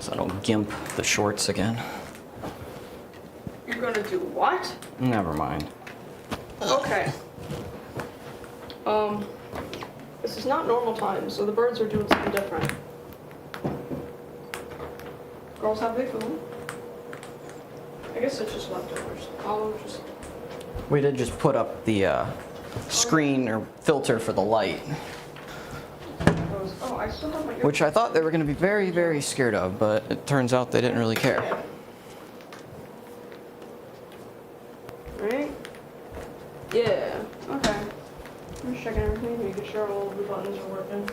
So I don't gimp the shorts again. You're gonna do what? Never mind. Okay. This is not normal time, so the birds are doing something different. Girls have their food. I guess it's just leftovers. I'll just... We did just put up the screen or filter for the light, Oh, I still have my... which I thought they were going to be very, very scared of, but it turns out they didn't really care. Right? Yeah. Okay. I'm just checking everything, making sure all of the buttons are working.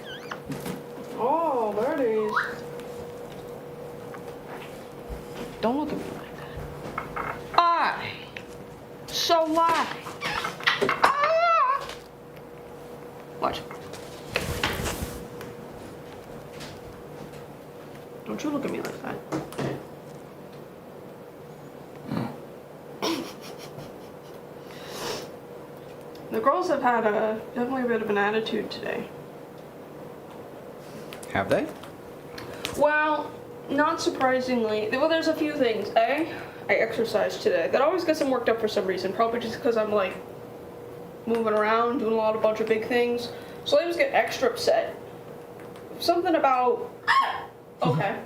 Oh, there it is. Don't look at me like that. I so lie. Ah! Watch. Don't you look at me like that. The girls have had definitely a bit of an attitude today. Have they? Well, not surprisingly. Well, there's a few things. A, I exercised today. That always gets them worked up for some reason. Probably just because I'm like moving around, doing a bunch of big things. So they always get extra upset. Something about... Okay.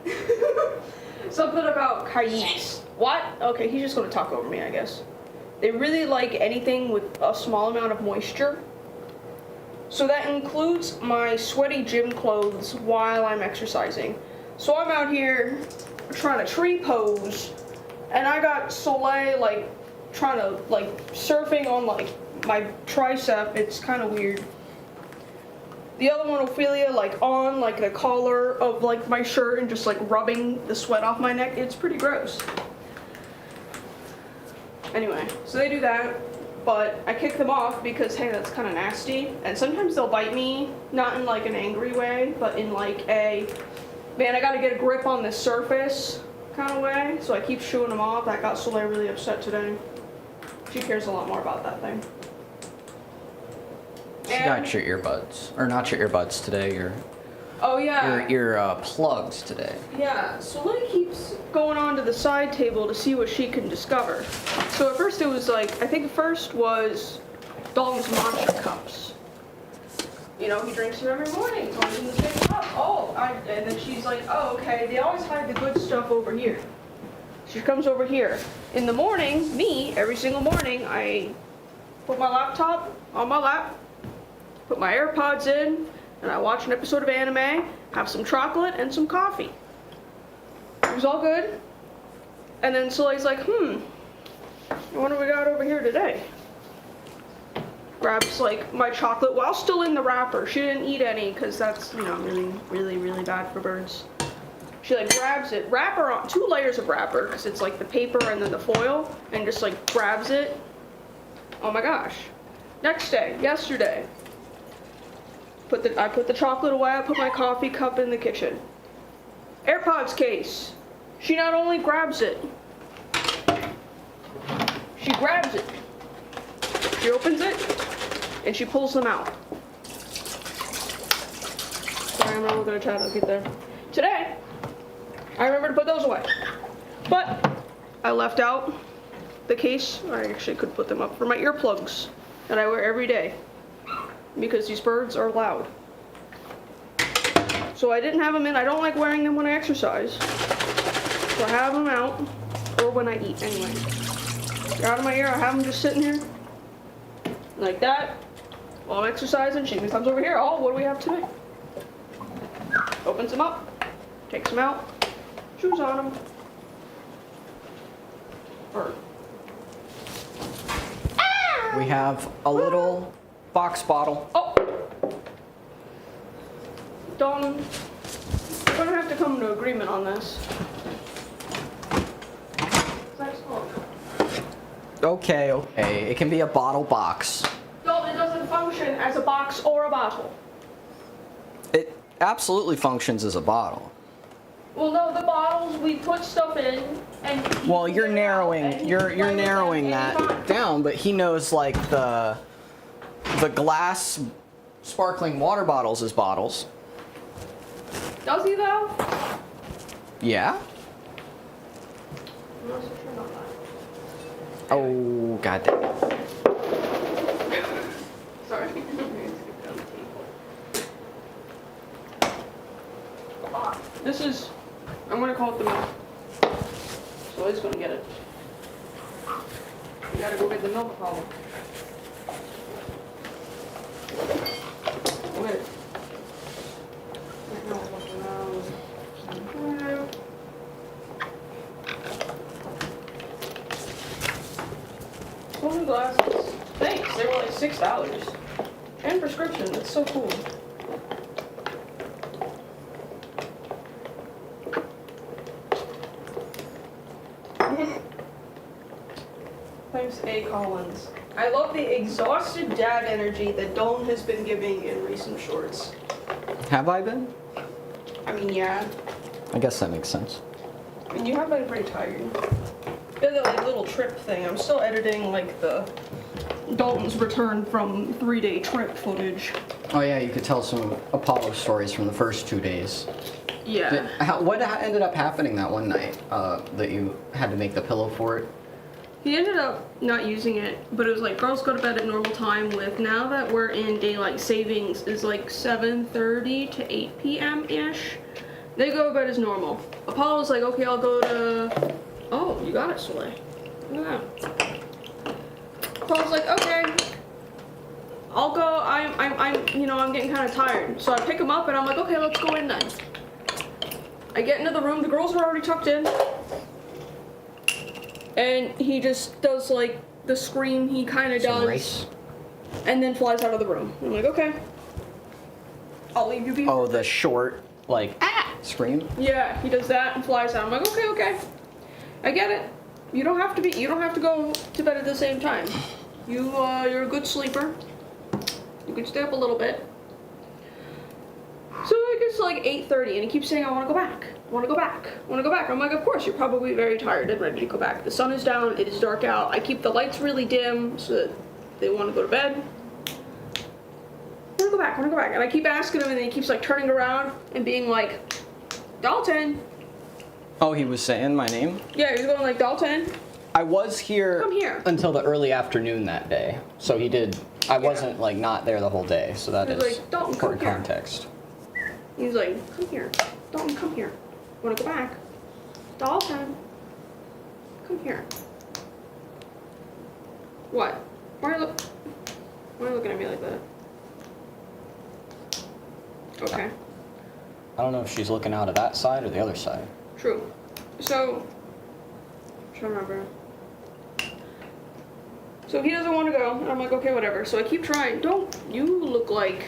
Something about Kais. What? Okay, he's just going to talk over me, I guess. They really like anything with a small amount of moisture. So that includes my sweaty gym clothes while I'm exercising. So I'm out here trying to tree pose, and I got Soleil like trying to like surfing on like my tricep. It's kind of weird. The other one, Ophelia, like on like the collar of like my shirt and just like rubbing the sweat off my neck. It's pretty gross. Anyway, so they do that, but I kick them off because, hey, that's kind of nasty. And sometimes they'll bite me, not in like an angry way, but in like a, man, I gotta get a grip on this surface kind of way. So I keep shooing them off. That got Soleil really upset today. She cares a lot more about that thing. You got your earbuds, or not your earbuds today, Oh yeah. your plugs today. Yeah, Soleil keeps going on to the side table to see what she can discover. So at first it was like, I think first was Dalton's matcha cups. You know, he drinks them every morning, it's always in the same cup. And then she's like, oh, okay, they always hide the good stuff over here. She comes over here. In the morning, every single morning, I put my laptop on my lap, put my AirPods in, and I watch an episode of anime, have some chocolate and some coffee. It was all good. And then Soleil's like, I wonder what we got over here today. Grabs like my chocolate while still in the wrapper. She didn't eat any because that's, you know, really, really, really bad for birds. She like grabs it, wrapper on, 2 layers of wrapper, because it's like the paper and then the foil, and just like grabs it. Oh my gosh. Next day, yesterday, I put the chocolate away, I put my coffee cup in the kitchen. AirPods case. She not only grabs it, she grabs it. She opens it, and she pulls them out. Sorry, I'm not looking at chat, I'll get there. Today, I remember to put those away. But I left out the case. I actually could put them up for my earplugs that I wear every day, because these birds are loud. So I didn't have them in. I don't like wearing them when I exercise. So I have them out, or when I eat anyway. They're out of my ear. I have them just sitting here like that while I'm exercising. She comes over here. Oh, what do we have today? Opens them up, takes them out, shoes on them. Bird. We have a little box bottle. Oh! Dalton, we're gonna have to come to agreement on this. Okay, it can be a bottle box. Dalton, it doesn't function as a box or a bottle. It absolutely functions as a bottle. Well, no, the bottles we put stuff in, and Well, you're narrowing that down, but he knows like the glass sparkling water bottles as bottles. Does he though? Yeah? I'm not so sure about that. Oh, god dang it. Sorry. This is, I'm gonna call it the milk. So he's gonna get it. We gotta go get the milk bottle. Wait. Right now we're looking around. Phone glasses. Thanks, they were like $6. And prescription, that's so cool. Thanks, A. Collins. I love the exhausted dad energy that Dalton has been giving in recent shorts. Have I been? I mean, yeah. I guess that makes sense. I mean, you have been pretty tired. Did that like little trip thing. I'm still editing like the Dalton's return from 3-day trip footage. Oh yeah, you could tell some Apollo stories from the first 2 days. Yeah. What ended up happening that one night that you had to make the pillow fort? He ended up not using it, but it was like girls go to bed at normal time with, now that we're in daylight savings, is like 7:30 to 8 p.m. ish. They go to bed as normal. Apollo's like, okay, I'll go to, oh, you got it, Soleil. Look at that. Apollo's like, okay, I'll go, I'm getting kind of tired. So I pick him up and I'm like, okay, let's go in then. I get into the room, the girls are already tucked in. And he just does like the scream he kind of does. Race? And then flies out of the room. I'm like, okay. I'll leave you be. Oh, the short, like, scream? Yeah, he does that and flies out. I'm like, okay. I get it. You don't have to go to bed at the same time. You're a good sleeper. You can stay up a little bit. So it gets like 8:30 and he keeps saying, I want to go back. I'm like, of course, you're probably very tired and ready to go back. The sun is down, it is dark out. I keep the lights really dim so that they want to go to bed. I want to go back. And I keep asking him and then he keeps like turning around and being like, Dalton. Oh, he was saying my name? Yeah, he was going like, Dalton. I was here, Come here. until the early afternoon that day. So he did, I wasn't like not there the whole day. So that He is was like, Dalton, come important here. context. He's like, come here. Dalton, come here. Want to go back? Dalton, come here. What? Why are you looking at me like that? Okay. I don't know if she's looking out of that side or the other side. True. So, I'm trying to remember. So he doesn't want to go, and I'm like, okay, whatever. So I keep trying. Don't you look like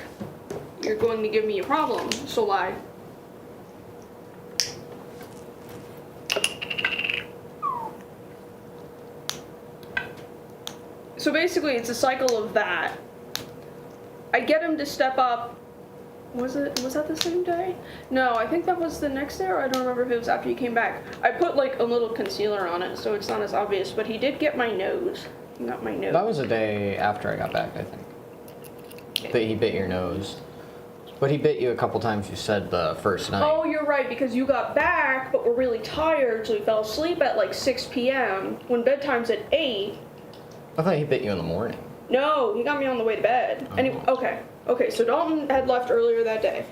you're going to give me a problem, so lie. So basically, it's a cycle of that. I get him to step up. Was that the same day? No, I think that was the next day, or I don't remember if it was after he came back. I put like a little concealer on it, so it's not as obvious, but he did get my nose. He got my nose. That was a day after I got back, I think. That he bit your nose. But he bit you a couple times, you said, the first night. Oh, you're right, because you got back, but were really tired, so we fell asleep at like 6 p.m. when bedtime's at 8. I thought he bit you in the morning. No, he got me on the way to bed. Oh. Anyway, okay, so Dalton had left earlier that day.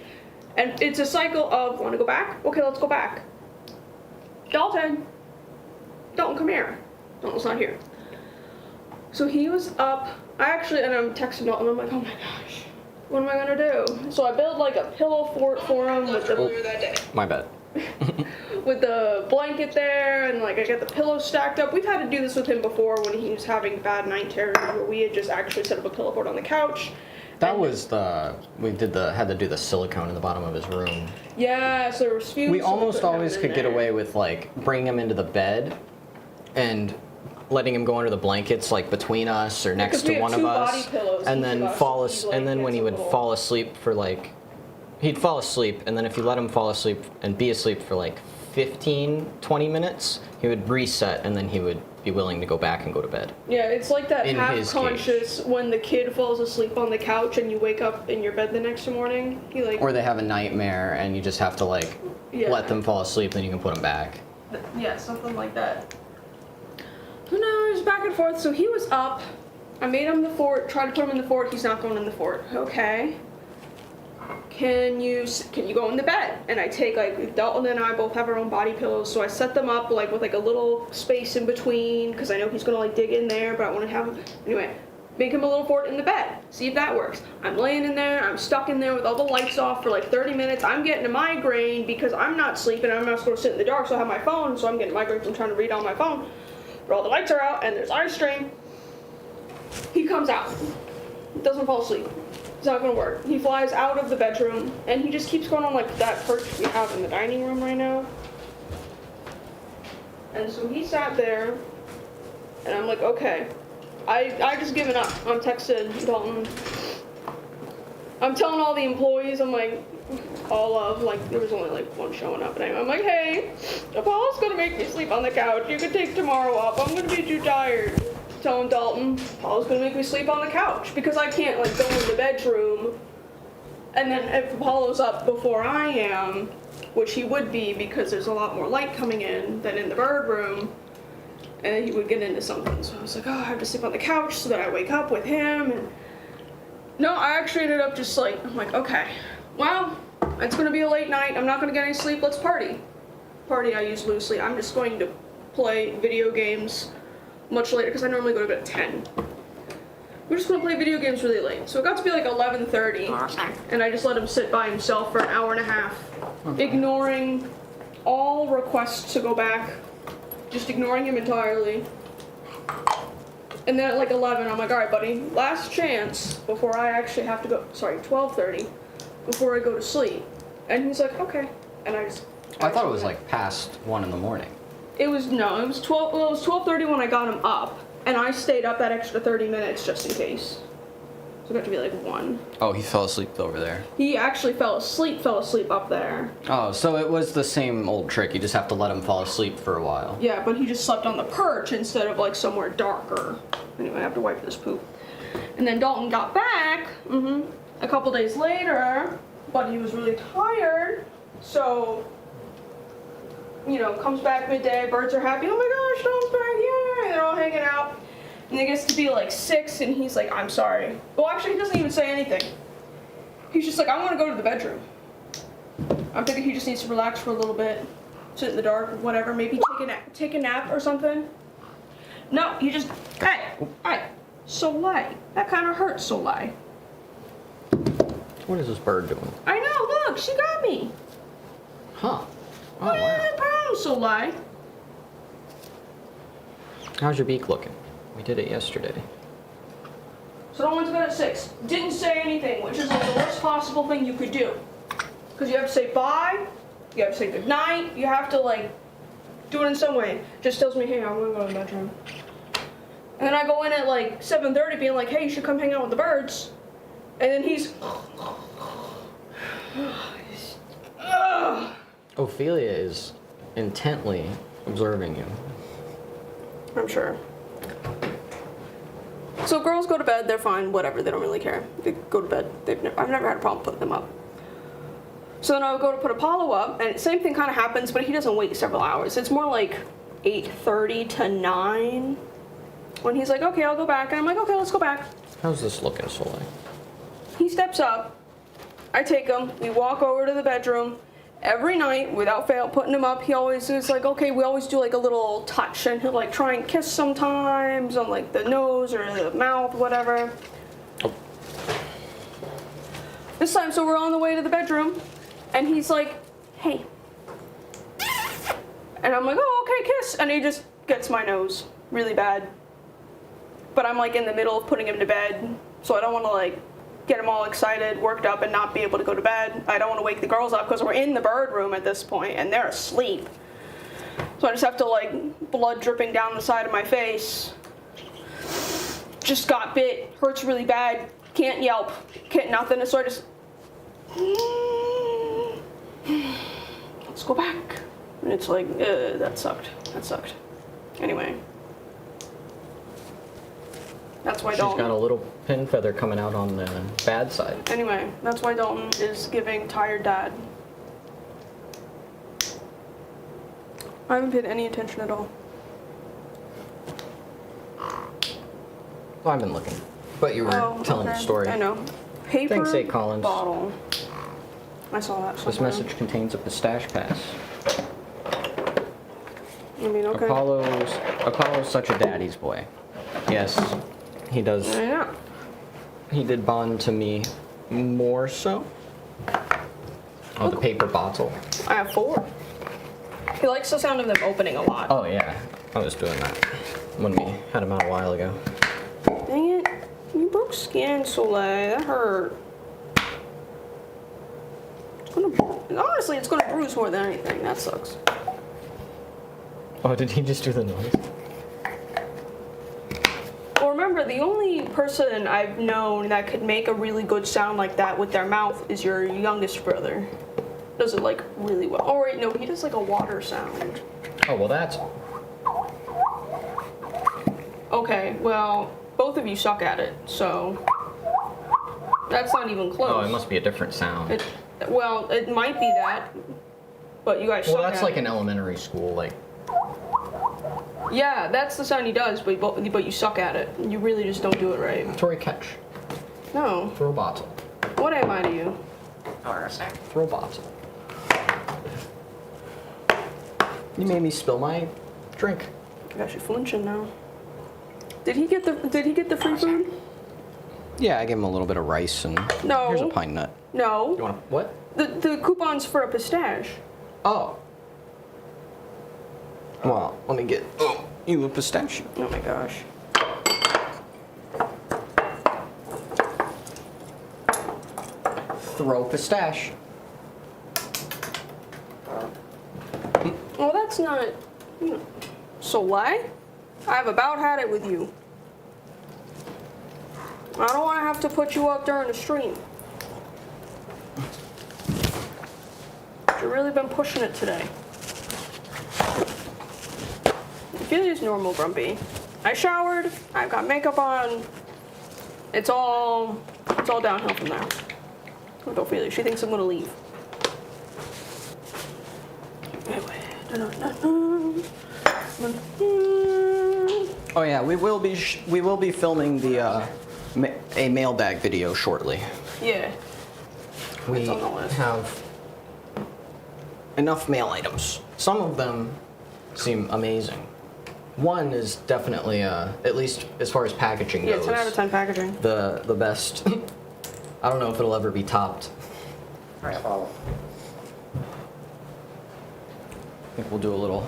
And it's a cycle of, want to go back? Okay, let's go back. Dalton, come here. Dalton's not here. So he was up, and I'm texting Dalton, I'm like, oh my gosh, what am I gonna do? So I built like a pillow fort for him with earlier that day. My bad. With the blanket there, and like I got the pillows stacked up. We've had to do this with him before when he was having bad night terrors, where we had just actually set up a pillow fort on the couch. That was had to do the silicone in the bottom of his room. Yeah, so there was fumes. We so almost couldn't have always it in could get there. away with like bringing him into the bed and letting him go under the blankets like between us or next 'cause we to have one of two us, body pillows, and each then of us, fall so asleep. And then when he would fall asleep for like, he'd fall asleep, and then if you let him fall asleep and be asleep for like 15-20 minutes, he would reset, and then he would be willing to go back and go to bed. Yeah, it's like that In his half-conscious when the kid falls asleep on the couch and you wake up in your bed the next morning. He like. Or they have a nightmare and you just have to like Yeah. let them fall asleep, then you can put them back. Yeah, something like that. No, it was back and forth. So he was up. I made him the fort. Tried to put him in the fort. He's not going in the fort. Okay. Can you go in the bed? And I take, like, Dalton and I both have our own body pillows, so I set them up like with like a little space in between because I know he's gonna like dig in there, but I want to have him anyway. Make him a little fort in the bed. See if that works. I'm laying in there. I'm stuck in there with all the lights off for like 30 minutes. I'm getting a migraine because I'm not sleeping. I'm not supposed to sit in the dark, so I have my phone. So I'm getting a migraine from trying to read on my phone. But all the lights are out and there's eye strain. He comes out. Doesn't fall asleep. It's not gonna work. He flies out of the bedroom and he just keeps going on like that perch we have in the dining room right now. And so he sat there and I'm like, okay. I just given up. I'm texting Dalton. I'm telling all the employees, I'm like, there was only like one showing up, and I'm like, hey, Apollo's gonna make me sleep on the couch. You can take tomorrow off. I'm gonna be too tired. Telling Dalton, Apollo's gonna make me sleep on the couch because I can't like go in the bedroom. And then if Apollo's up before I am, which he would be because there's a lot more light coming in than in the bird room, and then he would get into something. So I was like, oh, I have to sleep on the couch so that I wake up with him. And no, I actually ended up just like, I'm like, okay, well, it's gonna be a late night. I'm not gonna get any sleep. Let's party. Party I use loosely. I'm just going to play video games much later because I normally go to bed at 10. We're just gonna play video games really late. So it got to be like 11:30, and I just let him sit by himself for an hour and a half, ignoring all requests to go back. Just ignoring him entirely. And then at like 11, I'm like, all right, buddy, last chance before I actually have to go, 12:30, before I go to sleep. And he's like, okay. And I thought it was like past 1 in the morning. It was 12, well, it was 12:30 when I got him up. And I stayed up that extra 30 minutes just in case. So it got to be like 1. Oh, he fell asleep over there. He actually fell asleep up there. Oh, so it was the same old trick. You just have to let him fall asleep for a while. Yeah, but he just slept on the perch instead of like somewhere darker. Anyway, I have to wipe this poop. And then Dalton got back a couple days later, but he was really tired. So, comes back midday, birds are happy. Oh my gosh, Dalton's back, yay! And they're all hanging out. And it gets to be like 6, and he's like, I'm sorry. Well, actually, he doesn't even say anything. He's just like, I want to go to the bedroom. I'm thinking he just needs to relax for a little bit, sit in the dark, whatever, maybe take a nap or something. No, he just, hey, Soleil. That kind of hurts, Soleil. What is this bird doing? I know, look, she got me. Huh. Oh, What wow. the problem, Soleil? How's your beak looking? We did it yesterday. So I went to bed at 6. Didn't say anything, which is like the worst possible thing you could do. Because you have to say bye, you have to say good night, you have to like do it in some way. Just tells me, hey, I'm gonna go to the bedroom. And then I go in at like 7:30 being like, hey, you should come hang out with the birds. And then he's Ophelia is intently observing you. I'm sure. So girls go to bed, they're fine, whatever, they don't really care. They go to bed. I've never had a problem putting them up. So then I would go to put Apollo up, and same thing kind of happens, but he doesn't wait several hours. It's more like 8:30 to 9 when he's like, okay, I'll go back. And I'm like, okay, let's go back. How's this looking, Soleil? He steps up. I take him. We walk over to the bedroom. Every night, without fail, putting him up, he always is like, okay, we always do like a little touch, and he'll like try and kiss sometimes on like the nose or the mouth, whatever. Oh. This time, so we're on the way to the bedroom, and he's like, hey. And I'm like, oh, okay, kiss. And he just gets my nose really bad. But I'm like in the middle of putting him to bed, so I don't want to like get him all excited, worked up, and not be able to go to bed. I don't want to wake the girls up because we're in the bird room at this point and they're asleep. So I just have to like blood dripping down the side of my face. Just got bit, hurts really bad, can't yelp, can't nothing. So I just, let's go back. And it's like, that sucked. Anyway. That's why She's Dalton. got a little pin feather coming out on the bad side. Anyway, that's why Dalton is giving tired dad. I haven't paid any attention at all. Well, I've been looking. But you were telling the story. I know. Paper Thanks, A. Collins. bottle. I saw that somewhere. This message contains a pistache pass. I mean, okay. Apollo's such a daddy's boy. Yes, he does. Yeah. He did bond to me more so. Oh, the paper bottle. I have 4. He likes the sound of them opening a lot. Oh yeah, I was doing that when we had him out a while ago. Dang it. You broke skin, Soleil. That hurt. Honestly, it's gonna bruise more than anything. That sucks. Oh, did he just do the noise? Well, remember, the only person I've known that could make a really good sound like that with their mouth is your youngest brother. Does it like really well. Oh wait, no, he does like a water sound. Oh, well that's... Okay, well, both of you suck at it, so that's not even close. Oh, it must be a different sound. Well, it might be that, but you guys suck at it. Well, that's like an elementary school, like... Yeah, that's the sound he does, but you suck at it. You really just don't do it right. Tori, catch. No. Throw a bottle. What am I to you? Throw a bottle. You made me spill my drink. Gosh, you're flinching now. Did he get the free food? Yeah, I gave him a little bit of rice and No. here's a pine nut. No. You want what? The coupon's for a pistache. Oh. Well, let me get you a pistachio. Oh my gosh. Throw pistache. Well, that's not. Soleil? I've about had it with you. I don't want to have to put you up during the stream. You've really been pushing it today. Opelia's normal, Grumpy. I showered. I've got makeup on. It's all downhill from there. Look, Ophelia. She thinks I'm gonna leave. Anyway. Oh yeah, we will be filming the a mailbag video shortly. Yeah. We It's on the list. have enough mail items. Some of them seem amazing. One is definitely, at least as far as packaging Yeah, goes, 10 out of 10 packaging. the best. I don't know if it'll ever be topped. Alright, follow. I think we'll do a little.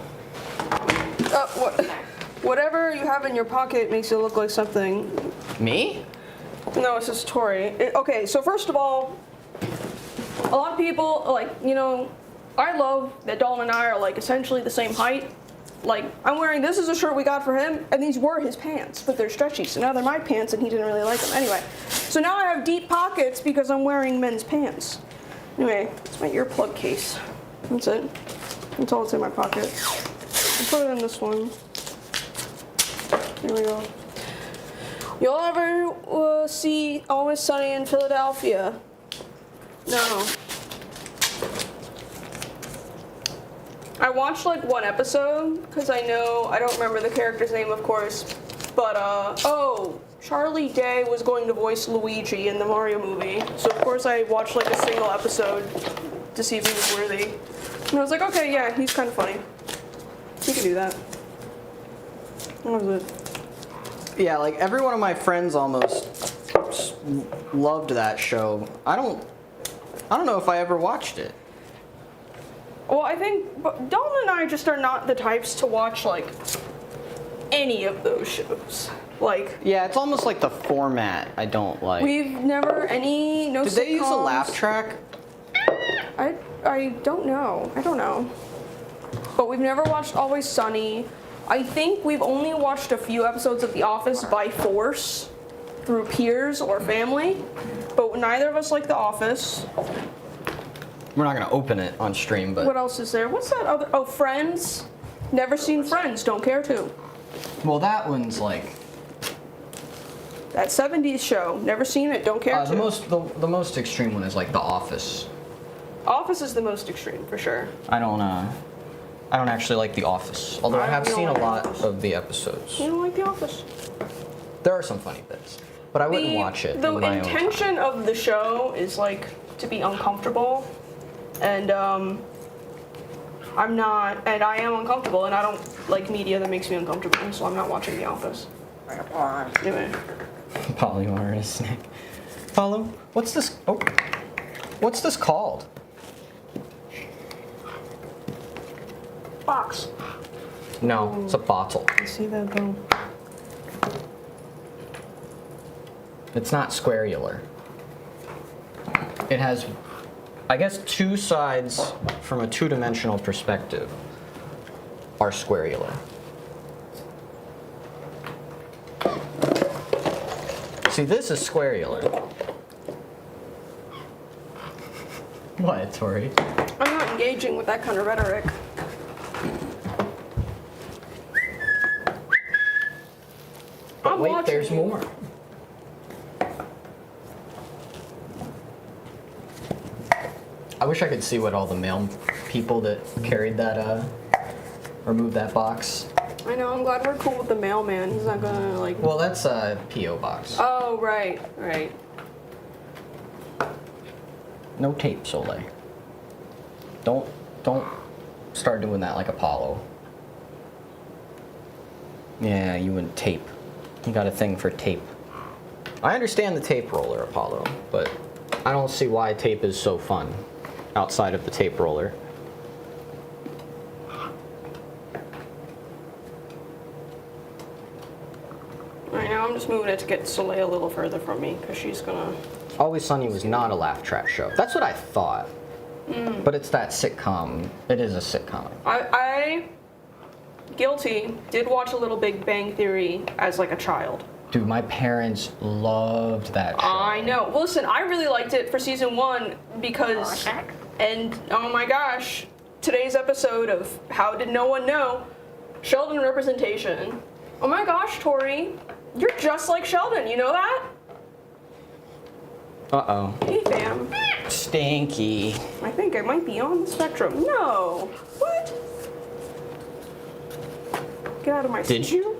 Whatever you have in your pocket makes you look like something. Me? No, it's just Tori. Okay, so first of all, a lot of people, like, I love that Dalton and I are, like, essentially the same height. Like, I'm wearing, this is a shirt we got for him, and these were his pants, but they're stretchy, so now they're my pants, and he didn't really like them. Anyway, so now I have deep pockets because I'm wearing men's pants. Anyway, it's my earplug case. That's it. That's all that's in my pocket. I'll put it in this one. Here we go. You'll ever see Always Sunny in Philadelphia? No. I watched like one episode because I don't remember the character's name, of course, but Charlie Day was going to voice Luigi in the Mario movie, so of course I watched like a single episode to see if he was worthy, and I was like, okay, yeah, he's kind of funny. He can do that. What was it? Yeah, like every one of my friends almost loved that show. I don't know if I ever watched it. Well, I think Dalton and I just are not the types to watch like any of those shows. Like, Yeah, it's almost like the format I don't like. we've never no. Did they use a sitcoms. laugh track? I don't know. I don't know. But we've never watched Always Sunny. I think we've only watched a few episodes of The Office by force through peers or family. But neither of us like The Office. We're not gonna open it on stream, but What else is there? What's that other? Oh, Friends. Never seen Friends. Don't care to. well, that one's like That 70s show. Never seen it. Don't care to. the most extreme one is like The Office. Office is the most extreme for sure. I don't I don't actually like The Office, although I have You don't seen a like The lot Office. of the episodes. You don't like The Office? There are some funny bits, but I wouldn't watch it. The in my intention own time. of the show is like to be uncomfortable, and I'm not, and I am uncomfortable, and I don't like media that makes me uncomfortable, so I'm not watching The Office. Anyway. Polymorphous snake. Follow. What's this? Oh, what's this called? Box. No, it's a bottle. You see that though? It's not squarular. It has, I guess, two sides from a two-dimensional perspective are squarular. See, this is squarular. What, Tori? I'm not engaging with that kind of rhetoric. But I'm wait, watching there's you. more. I wish I could see what all the mail people that carried that, removed that box. I know, I'm glad we're cool with the mailman. He's not gonna like. Well, that's a P.O. box. Oh, right, right. No tape, Soleil. Don't start doing that like Apollo. Yeah, you and tape. You got a thing for tape. I understand the tape roller, Apollo, but I don't see why tape is so fun outside of the tape roller. Right now, I'm just moving it to get Soleil a little further from me, because she's gonna. Always Sunny was not a laugh track show. That's what I thought. But it's that sitcom. It is a sitcom. I guilty, did watch a little Big Bang Theory as like a child. Dude, my parents loved that show. I know. Well, listen, I really liked it for season 1 because, and oh my gosh, today's episode of How Did No One Know? Sheldon representation. Oh my gosh, Tori, you're just like Sheldon, you know that? Uh-oh. Hey, fam. Stinky. I think I might be on the spectrum. No. What? Get out of my Did you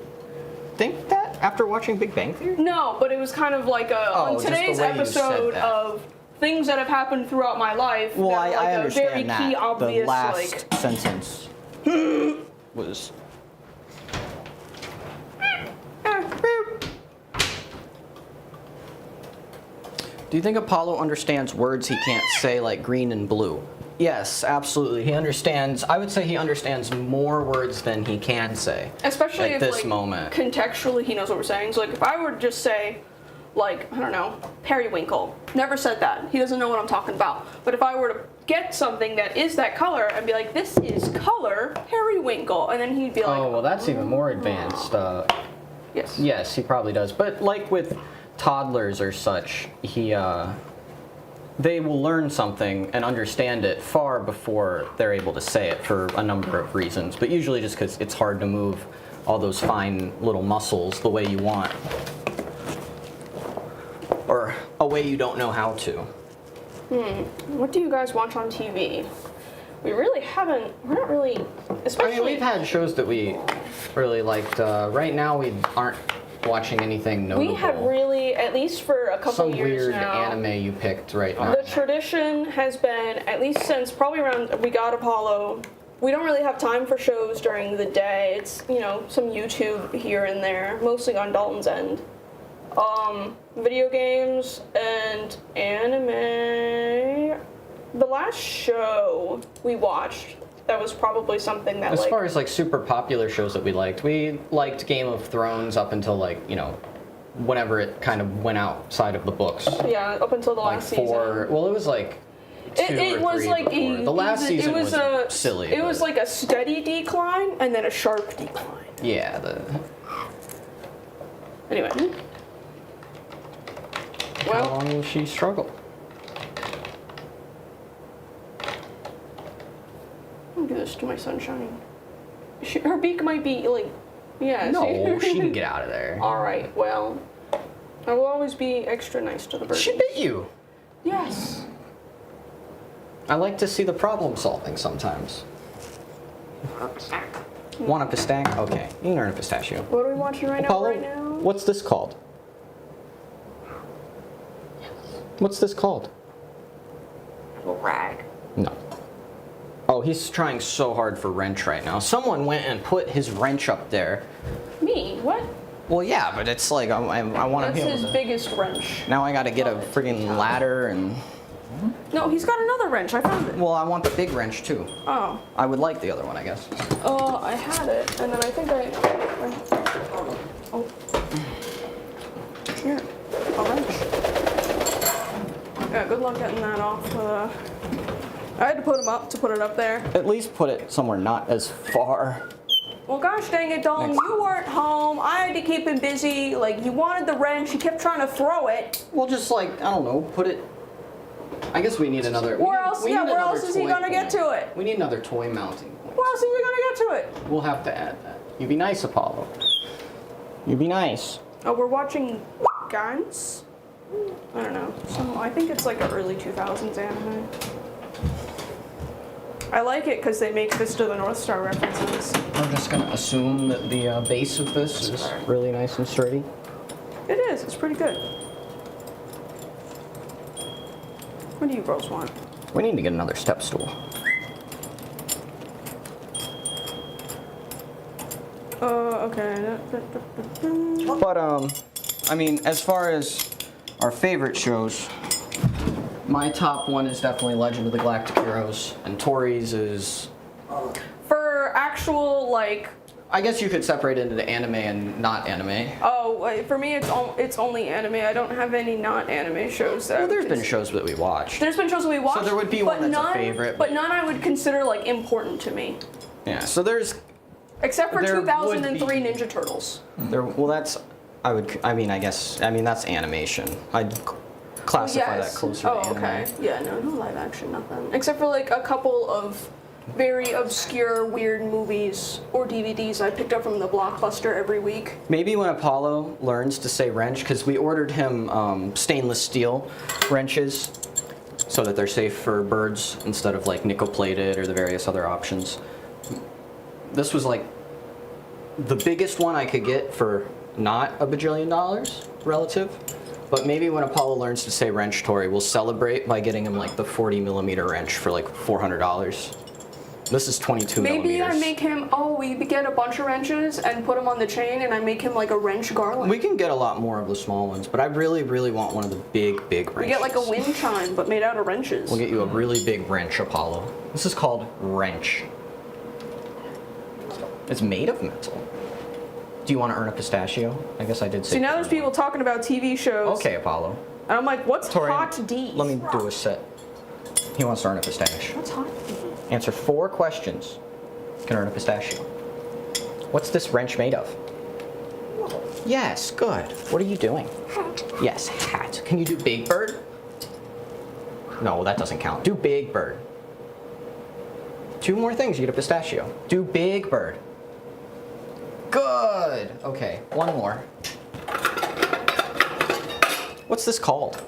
think that after watching Big Bang Theory? No, but it was kind of like on just the today's way you said episode that. of things that have happened throughout my life. Well, that I are like a understand very that. key, obvious, the last like. sentence was. Do you think Apollo understands words he can't say, like green and blue? Yes, absolutely. He understands. I would say he understands more words than he can say. Especially at if, this like, moment. contextually he knows what we're saying. So, like, if I were to just say, like, I don't know, periwinkle. Never said that. He doesn't know what I'm talking about. But if I were to get something that is that color and be like, this is color periwinkle, and then he'd be like, Oh, well, that's even more advanced. yes. Yes, he probably does. But like with toddlers or such, they will learn something and understand it far before they're able to say it for a number of reasons. But usually just because it's hard to move all those fine little muscles the way you want. Or a way you don't know how to. What do you guys watch on TV? We really haven't, we're not really, especially. I mean, we've had shows that we really liked. Right now, we aren't watching anything notable. We have really, at least for a couple Some years weird now. anime you picked right now. The tradition has been, at least since probably around We Got Apollo, we don't really have time for shows during the day. It's, you know, some YouTube here and there, mostly on Dalton's end. Video games and anime. The last show we watched, that was probably something that, As like, far as like super popular shows that we liked Game of Thrones up until like, you know, whenever it kind of went outside of the books. yeah, up until the Like last season. well, it was like two It or was three like before. The last season was silly. It was but like a steady decline and then a sharp decline. yeah. Anyway. How Well, long will she struggle? Don't do this to my sunshine. Her beak might be like, yeah. No, she can get out of there. All right. Well, I will always be extra nice to the bird. She bit you. Yes. I like to see the problem solving sometimes. Want a pistachio? Okay, you can earn a pistachio. What are we watching right Apollo, now? what's this called? What's this called? A rag. No. Oh, he's trying so hard for wrench right now. Someone went and put his wrench up there. Me? What? Well, yeah, but it's like I want to be That's able his to. biggest wrench. Now I got to get a friggin' ladder and. No, he's got another wrench. I found it. Well, I want the big wrench too. Oh. I would like the other one, I guess. I had it, and then I think oh. Here, a wrench. Yeah, good luck getting that off. I had to put him up to put it up there. At least put it somewhere not as far. Well, gosh dang it, Dalton, you weren't home. I had to keep him busy. Like, you wanted the wrench. You kept trying to throw it. Well, just like, I don't know, put it. I guess we need another. Where else is he going to get to it? We need another toy mounting point. Where else is he going to get to it? We'll have to add that. You be nice, Apollo. You be nice. Oh, we're watching Guns? I don't know. I think it's like an early 2000s anime. I like it because they make Fist of the North Star references. I'm just going to assume that the base of this is really nice and sturdy. It is. It's pretty good. What do you girls want? We need to get another step stool. Okay. But, I mean, as far as our favorite shows, my top one is definitely Legend of the Galactic Heroes, and Tori's is... For actual, like... I guess you could separate it into anime and not anime. Oh, for me, it's only anime. I don't have any not anime shows that. Well, there's been shows that we watched. There's been shows that we watched. So there would be one that's a favorite. But none I would consider like important to me. Yeah. So there's. Except for there 2003 would be- Ninja Turtles. Well, that's. I guess. That's animation. I'd classify that closer to anime. Okay. Yeah, no live action, nothing. Except for like a couple of very obscure, weird movies or DVDs I picked up from the Blockbuster every week. Maybe when Apollo learns to say wrench, because we ordered him stainless steel wrenches so that they're safe for birds instead of like nickel plated or the various other options. This was like the biggest one I could get for not $1 bajillion relative. But maybe when Apollo learns to say wrench, Tori, we'll celebrate by getting him like the 40mm wrench for like $400. This is 22 Maybe millimeters. I make him, we get a bunch of wrenches and put them on the chain and I make him like a wrench garland. We can get a lot more of the small ones, but I really, really want one of the big wrenches. We get like a wind chime, but made out of wrenches. We'll get you a really big wrench, Apollo. This is called wrench. It's made of metal. Do you want to earn a pistachio? I guess I did say. See, now there's people talking about TV shows. Okay, Apollo. And I'm like, what's Tori, Hot D? Let me do a set. He wants to earn a pistachio. What's Hot D? Answer 4 questions. You can earn a pistachio. What's this wrench made of? Yes, good. What are you doing? Hat. Yes, hat. Can you do Big Bird? No, that doesn't count. Do Big Bird. 2 more things, you get a pistachio. Do Big Bird. Good. Okay, 1 more. What's this called?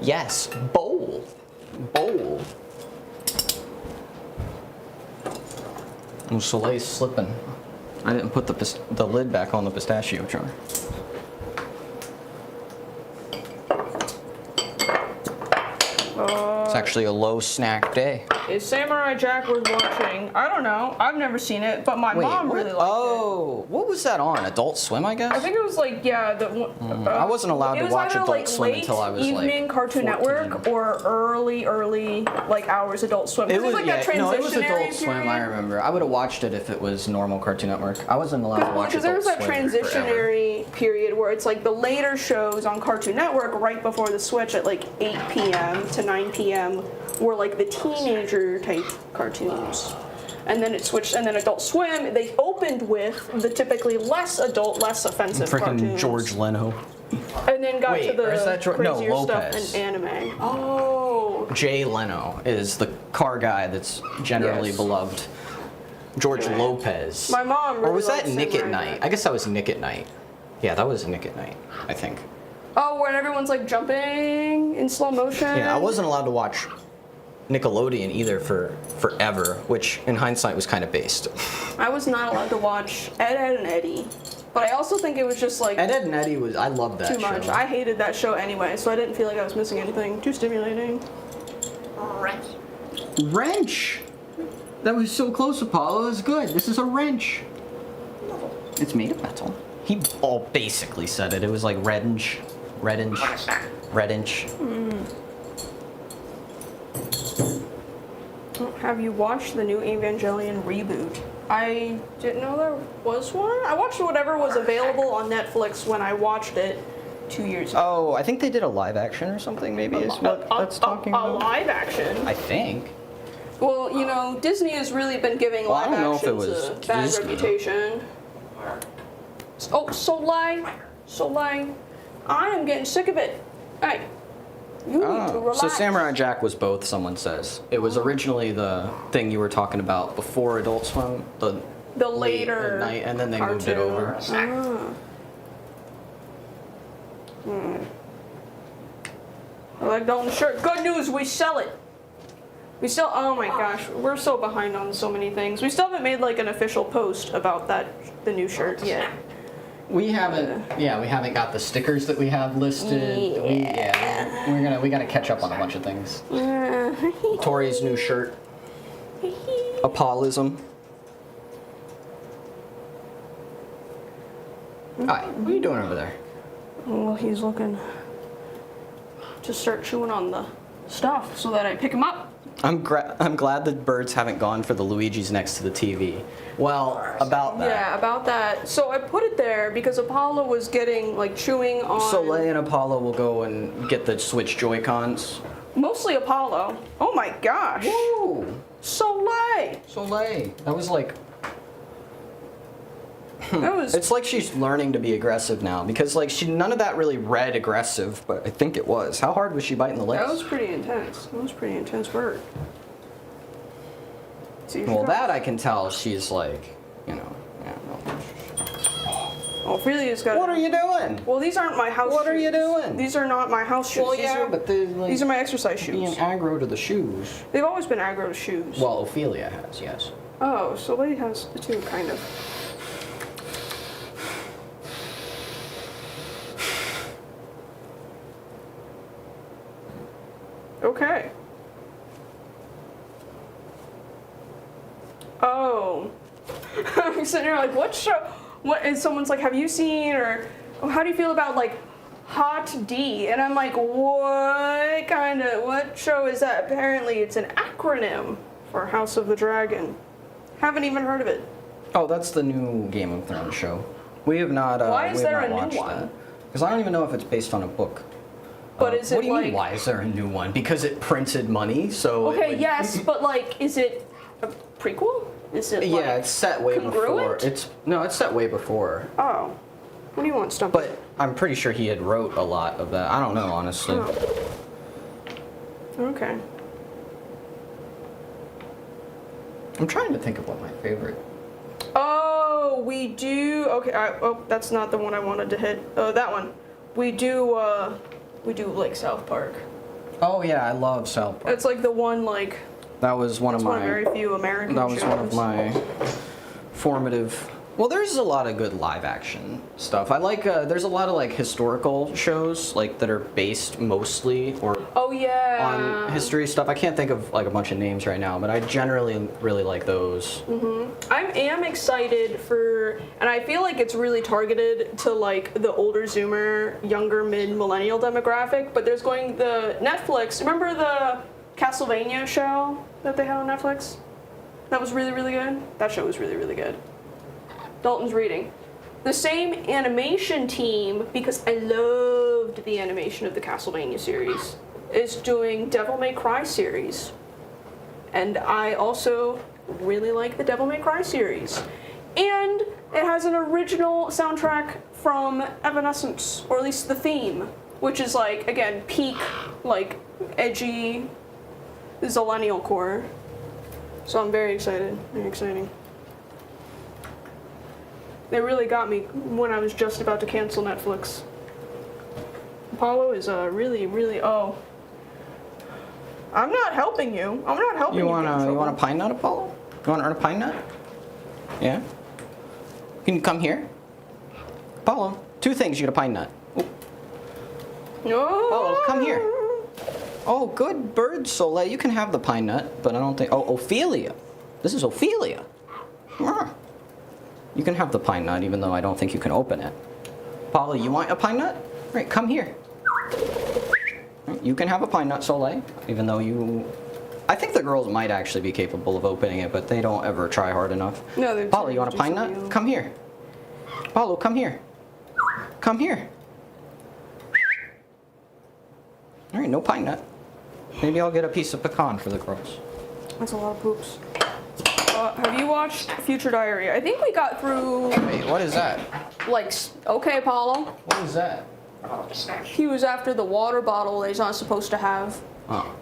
Yes, bowl. Bowl. Oh, Soleil's slipping. I didn't put the lid back on the pistachio jar. It's actually a low snack day. Is Samurai Jack worth watching? I don't know. I've never seen it, but my mom what? really liked Oh, what was that on? Adult Swim, I guess? it. I think it was like, I wasn't allowed to watch Adult like Swim late until I was evening like Cartoon 14. Network or early like hours Adult Swim. It was, like yeah, that no, it was transitionary Adult Swim, I period. remember. I would have watched it if it was normal Cartoon Network. I wasn't allowed to watch Because there was Adult that Swim forever. transitionary period where it's like the later shows on Cartoon Network right before the switch at like 8 p.m. to 9 p.m. were like the teenager type cartoons. And then it switched, and then Adult Swim, they opened with the typically less adult, less offensive Freaking cartoons. George Leno. And then got Wait, to the or is that no, crazier stuff Lopez. in anime. Oh. Jay Leno is the car guy that's generally Yes. beloved. George Lopez. My mom really Or was that likes Nick at Samurai Night? Jack. I guess that was Nick at Night. Yeah, that was Nick at Night, I think. Oh, when everyone's like jumping in slow motion. Yeah, I wasn't allowed to watch Nickelodeon either for forever, which in hindsight was kind of based. I was not allowed to watch Ed, Ed, and Eddie. But I also think it was just like Ed, Ed and Eddie was, I loved that show. too much. I hated that show anyway, so I didn't feel like I was missing anything. Too stimulating. Wrench! That was so close, Apollo. That's good. This is a wrench. It's made of metal. He all basically said it. It was like red-inch. Have you watched the new Evangelion reboot? I didn't know there was one. I watched whatever was available on Netflix when I watched it 2 years ago. Oh, I think they did a live action or something, maybe, is what that's talking about. A live action? I think. Well, you know, Disney has really been giving Well, I live don't know if it actions was a bad Disney. reputation. Oh, Soleil. I am getting sick of it. Hey, you need to relax. So Samurai Jack was both, someone says. It was originally the thing you were talking about before Adult Swim, the late later at night, and then they moved it cartoon. over. I like Dalton's shirt. Good news, we sell it. Oh my gosh, we're so behind on so many things. We still haven't made like an official post about the new shirt yet. We haven't got the stickers that we have listed. We gotta catch up on a bunch of things. Tori's new shirt. Apollism. Hi, what are you doing over there? Well, he's looking to start chewing on the stuff so that I pick him up. I'm glad the birds haven't gone for the Luigi's next to the TV. Well, about that. Yeah, about that. So I put it there because Apollo was getting like chewing on. Soleil and Apollo will go and get the Switch Joy-Cons. Mostly Apollo. Oh my gosh. Woo! Soleil. That was like. That was. It's like she's learning to be aggressive now because like none of that really read aggressive, but I think it was. How hard was she biting the lips? That was pretty intense. That was pretty intense bird. Well, that I can tell she's like, you know. Yeah, no. Oh, Ophelia's got. What are you doing? Well, these aren't my house shoes. What are you doing? These are not my house shoes. Well, yeah, but these are my exercise being shoes. aggro to the shoes. They've always been aggro to shoes. Well, Ophelia has, yes. Oh, Soleil has the two, kind of. Okay. Oh. I'm sitting here like, what show? What? And someone's like, have you seen, or how do you feel about like Hot D? And I'm like, what show is that? Apparently it's an acronym for House of the Dragon. Haven't even heard of it. Oh, that's the new Game of Thrones show. We have not. Why is there a new watched one? Because I don't even know if it's based on a book. But is it what do you like? mean? Why is there a new one? Because it printed money, so. Okay, yes, but like, is it a prequel? Is it? Yeah, it's set way before. congruent? It's set way before. Oh, what do you want, Stumpy? But I'm pretty sure he had wrote a lot of that. I don't know, honestly. Oh. Okay. I'm trying to think of what my favorite. Oh, we do. Okay. Oh, that's not the one I wanted to hit. Oh, that one. We do like South Park. Oh yeah, I love South Park. It's like the one like. That was one of It's my. one of very few American That was shows. one of my formative. Well, there's a lot of good live action stuff. I like. There's a lot of like historical shows like that are based mostly or Oh yeah. on history stuff. I can't think of like a bunch of names right now, but I generally really like those. I am excited for, and I feel like it's really targeted to like the older Zoomer, younger mid-millennial demographic. But there's going the Netflix. Remember the Castlevania show that they had on Netflix? That was really, really good. That show was really, really good. Dalton's reading. The same animation team, because I loved the animation of the Castlevania series, is doing Devil May Cry series. And I also really like the Devil May Cry series. And it has an original soundtrack from Evanescence, or at least the theme, which is like, again, peak, like, edgy, zillennial core. So I'm very excited, very exciting. They really got me when I was just about to cancel Netflix. Apollo is really, really, oh. I'm not helping you. I'm not helping you. You want a pine nut, Apollo? You want to earn a pine nut? Yeah. Can you come here? Apollo, 2 things. You get a pine nut. Oh. No. Apollo, come here. Oh, good bird, Soleil. You can have the pine nut, but I don't think. Oh, Ophelia. This is Ophelia. You can have the pine nut, even though I don't think you can open it. Apollo, you want a pine nut? Right, come here. You can have a pine nut, Soleil, even though you. I think the girls might actually be capable of opening it, but they don't ever try hard enough. No, they're. Apollo, you want a pine nut? Come here. Apollo, come here. Come here. All right, no pine nut. Maybe I'll get a piece of pecan for the girls. That's a lot of poops. Have you watched Future Diary? I think we got through. Wait, what is that? Like, okay, Apollo. What is that? He was after the water bottle that he's not supposed to have. Oh.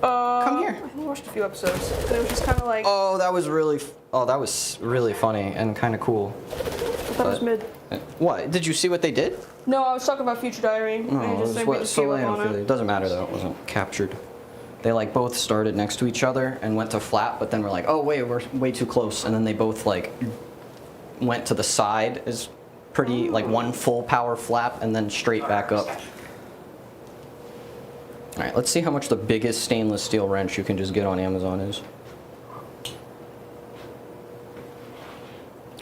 Come here. I watched a few episodes. And it was just kind of like. Oh, that was really. That was really funny and kind of cool. That was mid. What? Did you see what they did? No, I was talking about Future Diary. No, I it just was think what we just gave up Soleil on and it. It doesn't matter though. It wasn't captured. They like both started next to each other and went to flap, but then we're like, oh wait, we're way too close, and then they both like went to the side is pretty like one full power flap and then straight back up. All right, let's see how much the biggest stainless steel wrench you can just get on Amazon is.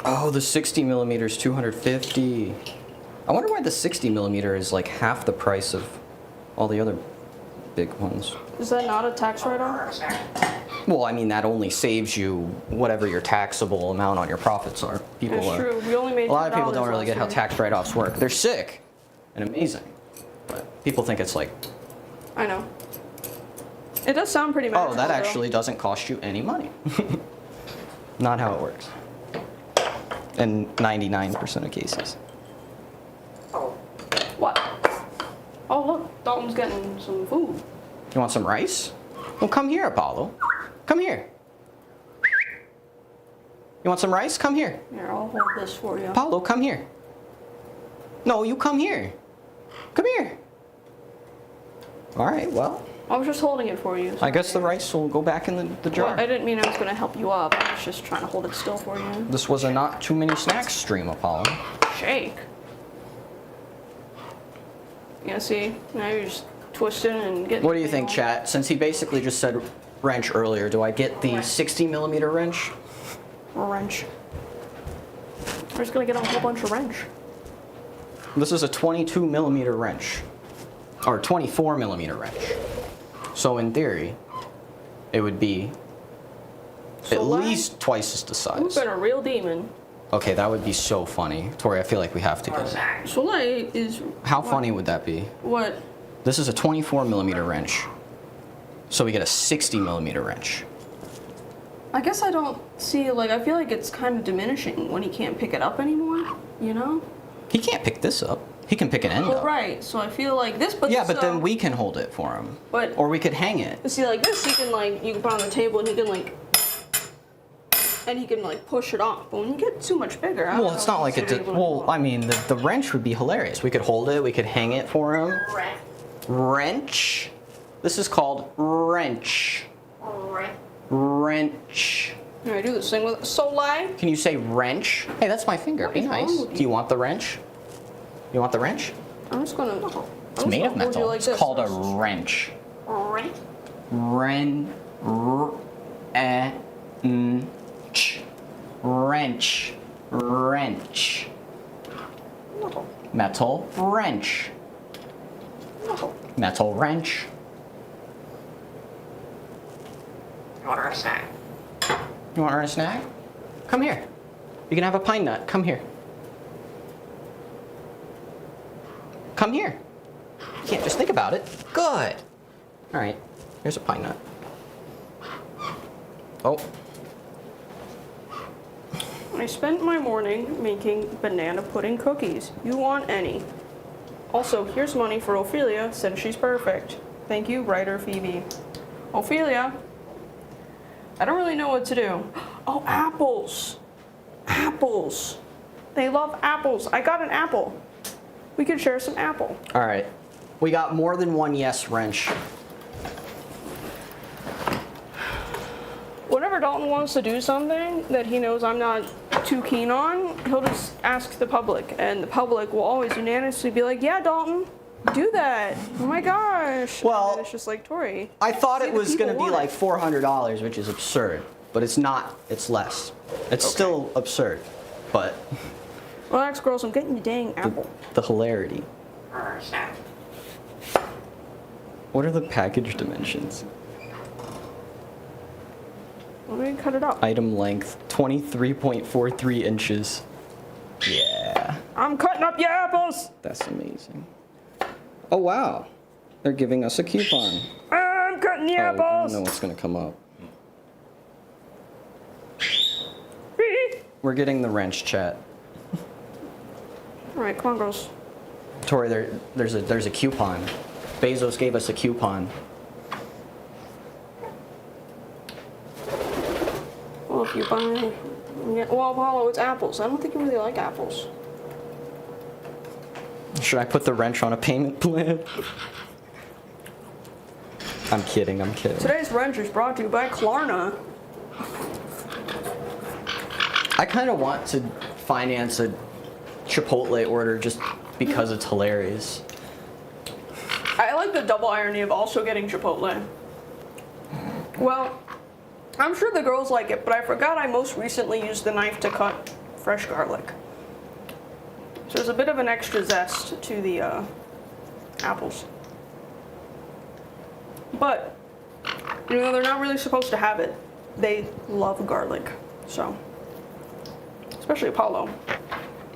Oh, the 60 millimeter is $250. I wonder why the 60 millimeter is like half the price of all the other big ones. Is that not a tax write-off? Well, I mean, that only saves you whatever your taxable amount on your profits are. That's true. We only made A lot of people $2 don't really get how last tax write-offs work. They're sick and amazing, but people think it's like, year. I know. It does sound pretty magical. oh, that though. actually doesn't cost you any money. Not how it works. In 99% of cases. What? Oh, look. Dalton's getting some food. You want some rice? Well, come here, Apollo. Come here. You want some rice? Come here. Here, I'll hold this for you. Apollo, come here. No, you come here. Come here. All right, well, I was just holding it for you. I guess the rice will go back in the jar. Well, I didn't mean I was going to help you up. I was just trying to hold it still for you. This was a not too many snacks stream, Apollo. Shake. Yeah, see? Now you're just twisting and getting. What do you think, chat? Since he basically just said wrench earlier, do I get the 60 millimeter wrench? Wrench. We're just going to get a whole bunch of wrench. This is a 22 millimeter wrench. Or 24 millimeter wrench. So in theory, it would be at least twice as the You've size. been a real demon. Okay, that would be so funny. Tori, I feel like we have to get it. Soleil is. How funny would that be? What? This is a 24 millimeter wrench. So we get a 60 millimeter wrench. I guess I don't see, like, I feel like it's kind of diminishing when he can't pick it up anymore, you know? He can't pick this up. He can pick an end Well, up. right, so I feel like this, but Yeah, this, but then we can hold it for him. But- Or we could hang it. see, like this, he can, like, you can put on the table and he can, like, and he can, like, push it off. But when you get too much bigger, I don't Well, know it's if not like he's it gonna did. be able to Well, I mean, the wrench would be hilarious. We could hold it, we could hang it for him. Wrench. This is called wrench. Wrench. Here, I do this thing with Soleil. Can you say wrench? Hey, that's my finger. Be is wrong nice. with you? Do you want the wrench? You want the wrench? I'm just gonna. It's made of metal. Like It's this called a first. wrench. Wrench. Wrench. Wrench. Metal wrench. Metal wrench. You want to earn a snack? Come here. You can have a pine nut. Come here. Come here. You can't just think about it. Good. All right. Here's a pine nut. Oh. I spent my morning making banana pudding cookies. You want any? Also, here's money for Ophelia since she's perfect. Thank you, writer Phoebe. Ophelia, I don't really know what to do. Oh, apples. Apples. They love apples. I got an apple. We could share some apple. All right. We got more than one yes wrench. Whenever Dalton wants to do something that he knows I'm not too keen on, he'll just ask the public, and the public will always unanimously be like, yeah, Dalton, do that. Oh my gosh. Well, and then it's just like, Tori. I thought see, it the was going to people be want like $400, which is absurd. But it's not. It's less. It's still absurd. But Relax, girls, I'm getting the dang apple. the hilarity. What are the package dimensions? Let me cut it up. Item length 23.43 inches. Yeah. I'm cutting up your apples. That's amazing. Oh, wow. They're giving us a coupon. I'm cutting the Oh, I apples. don't know what's going to come up. We're getting the wrench, chat. All right, come on, girls. Tori, there's a coupon. Bezos gave us a coupon. Well, if you buy... Yeah, well, Apollo, it's apples. I don't think you really like apples. Should I put the wrench on a payment plan? I'm kidding, I'm kidding. Today's wrench is brought to you by Klarna. I kind of want to finance a Chipotle order just because it's hilarious. I like the double irony of also getting Chipotle. Well, I'm sure the girls like it, but I forgot I most recently used the knife to cut fresh garlic. So there's a bit of an extra zest to the apples. But, you know, they're not really supposed to have it. They love garlic, so. Especially Apollo.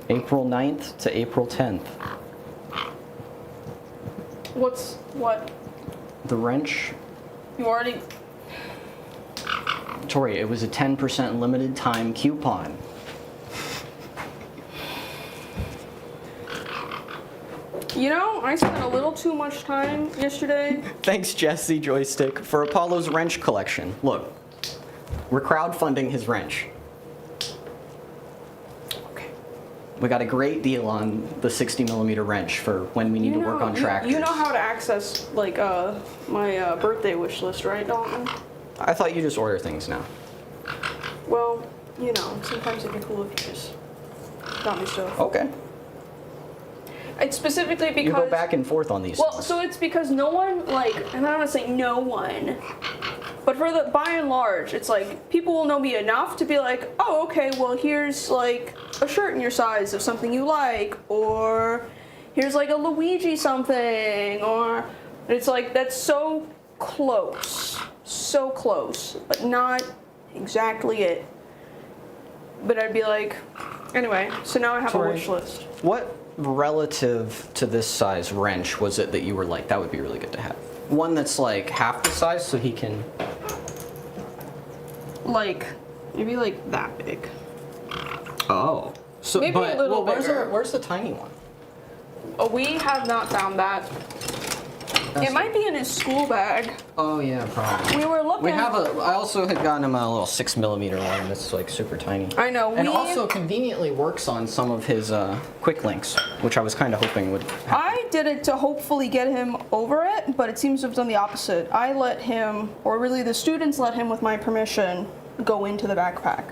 April 9th to April 10th. What? The wrench, You already... Tori, it was a 10% limited time coupon. You know, I spent a little too much time yesterday. Thanks, Jesse Joystick, for Apollo's wrench collection. Look, we're crowdfunding his wrench. Okay. We got a great deal on the 60mm wrench for when we need to work on tractors. You know how to access, like, my birthday wish list, right, Dalton? I thought you just order things now. Well, you know, sometimes it'd be cool if you just got me stuff. Okay. It's specifically because... You go back and forth on these Well, things. so it's because no one, like, and I don't want to say no one, but for the, by and large, it's like, people will know me enough to be like, oh, okay, well, here's, like, a shirt in your size of something you like, or here's, like, a Luigi something, or, and it's like, that's so close, but not exactly it. But I'd be like, anyway, so now I have Tori, a wish list. What relative to this size wrench was it that you were like, that would be really good to have? One that's like half the size so he can... Like, maybe like that big. Oh. So, Maybe but, a little well, bigger. where's the tiny one? We have not found that. It might be in his school bag. Oh yeah, probably. We were looking. We have I also had gotten him a little 6mm one that's like super tiny. I know. And also conveniently works on some of his quick links, which I was kind of hoping would happen. I did it to hopefully get him over it, but it seems to have done the opposite. I let him, or really the students let him with my permission, go into the backpack.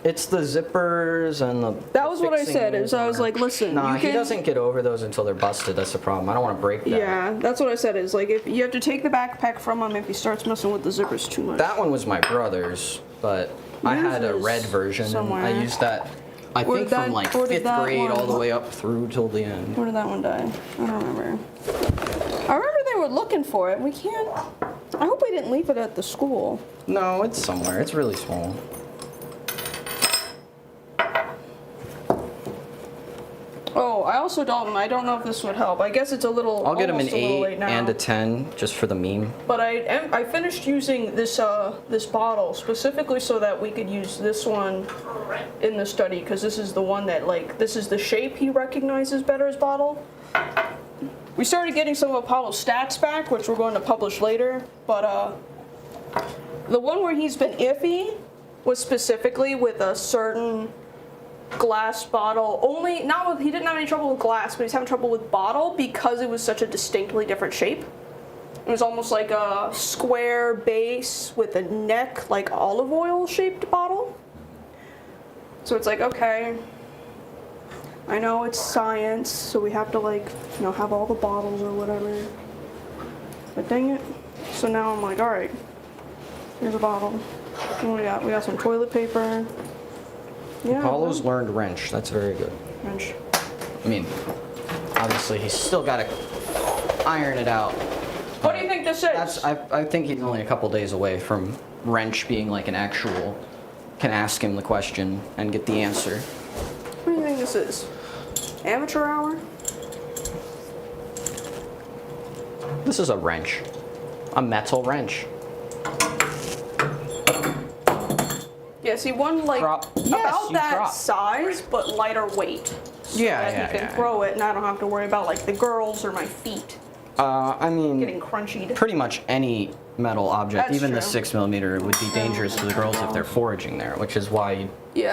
It's the zippers and the... That was what I fixing said, is I was like, listen, Nah, you he can... doesn't get over those until they're busted. That's the problem. I don't want to break that. Yeah, that's what I said, is like, if you have to take the backpack from him if he starts messing with the zippers too much. That one was my brother's, but I Yours had a is red version. somewhere. And I used that, I Where think, did from that- like where did 5th that grade one- all the way up through till the end. Where did that one die? I don't remember. I remember they were looking for it. We can't... I hope we didn't leave it at the school. No, it's somewhere. It's really small. Oh, I also don't. I don't know if this would help. I guess it's a little. I'll get him an almost a little 8 late now. and a 10 just for the meme. But I finished using this this bottle specifically so that we could use this one in the study, because this is the one that, like, this is the shape he recognizes better as bottle. We started getting some of Apollo's stats back, which we're going to publish later. But the one where he's been iffy was specifically with a certain glass bottle. Only, not with, he didn't have any trouble with glass, but he's having trouble with bottle because it was such a distinctly different shape. It was almost like a square base with a neck, like olive oil shaped bottle. So it's like, okay, I know it's science, so we have to like, you know, have all the bottles or whatever. But dang it. So now I'm like, all right, here's a bottle. What we got? We got some toilet paper. Yeah. Apollo's learned wrench. That's very good. Wrench. I mean, obviously he's still got to iron it out. What do you think this is? I think he's only a couple days away from wrench being like an actual. Can ask him the question and get the answer. What do you think this is? Amateur hour? This is a wrench. A metal wrench. Yeah, see, one like Drop. Yes, about you that drop. size, but lighter weight. So that he can throw it, and I don't have to worry about like the girls or my feet I mean, getting crunched. pretty much any metal object, That's even the true. 6mm, would be dangerous to the girls if they're foraging there, which is why you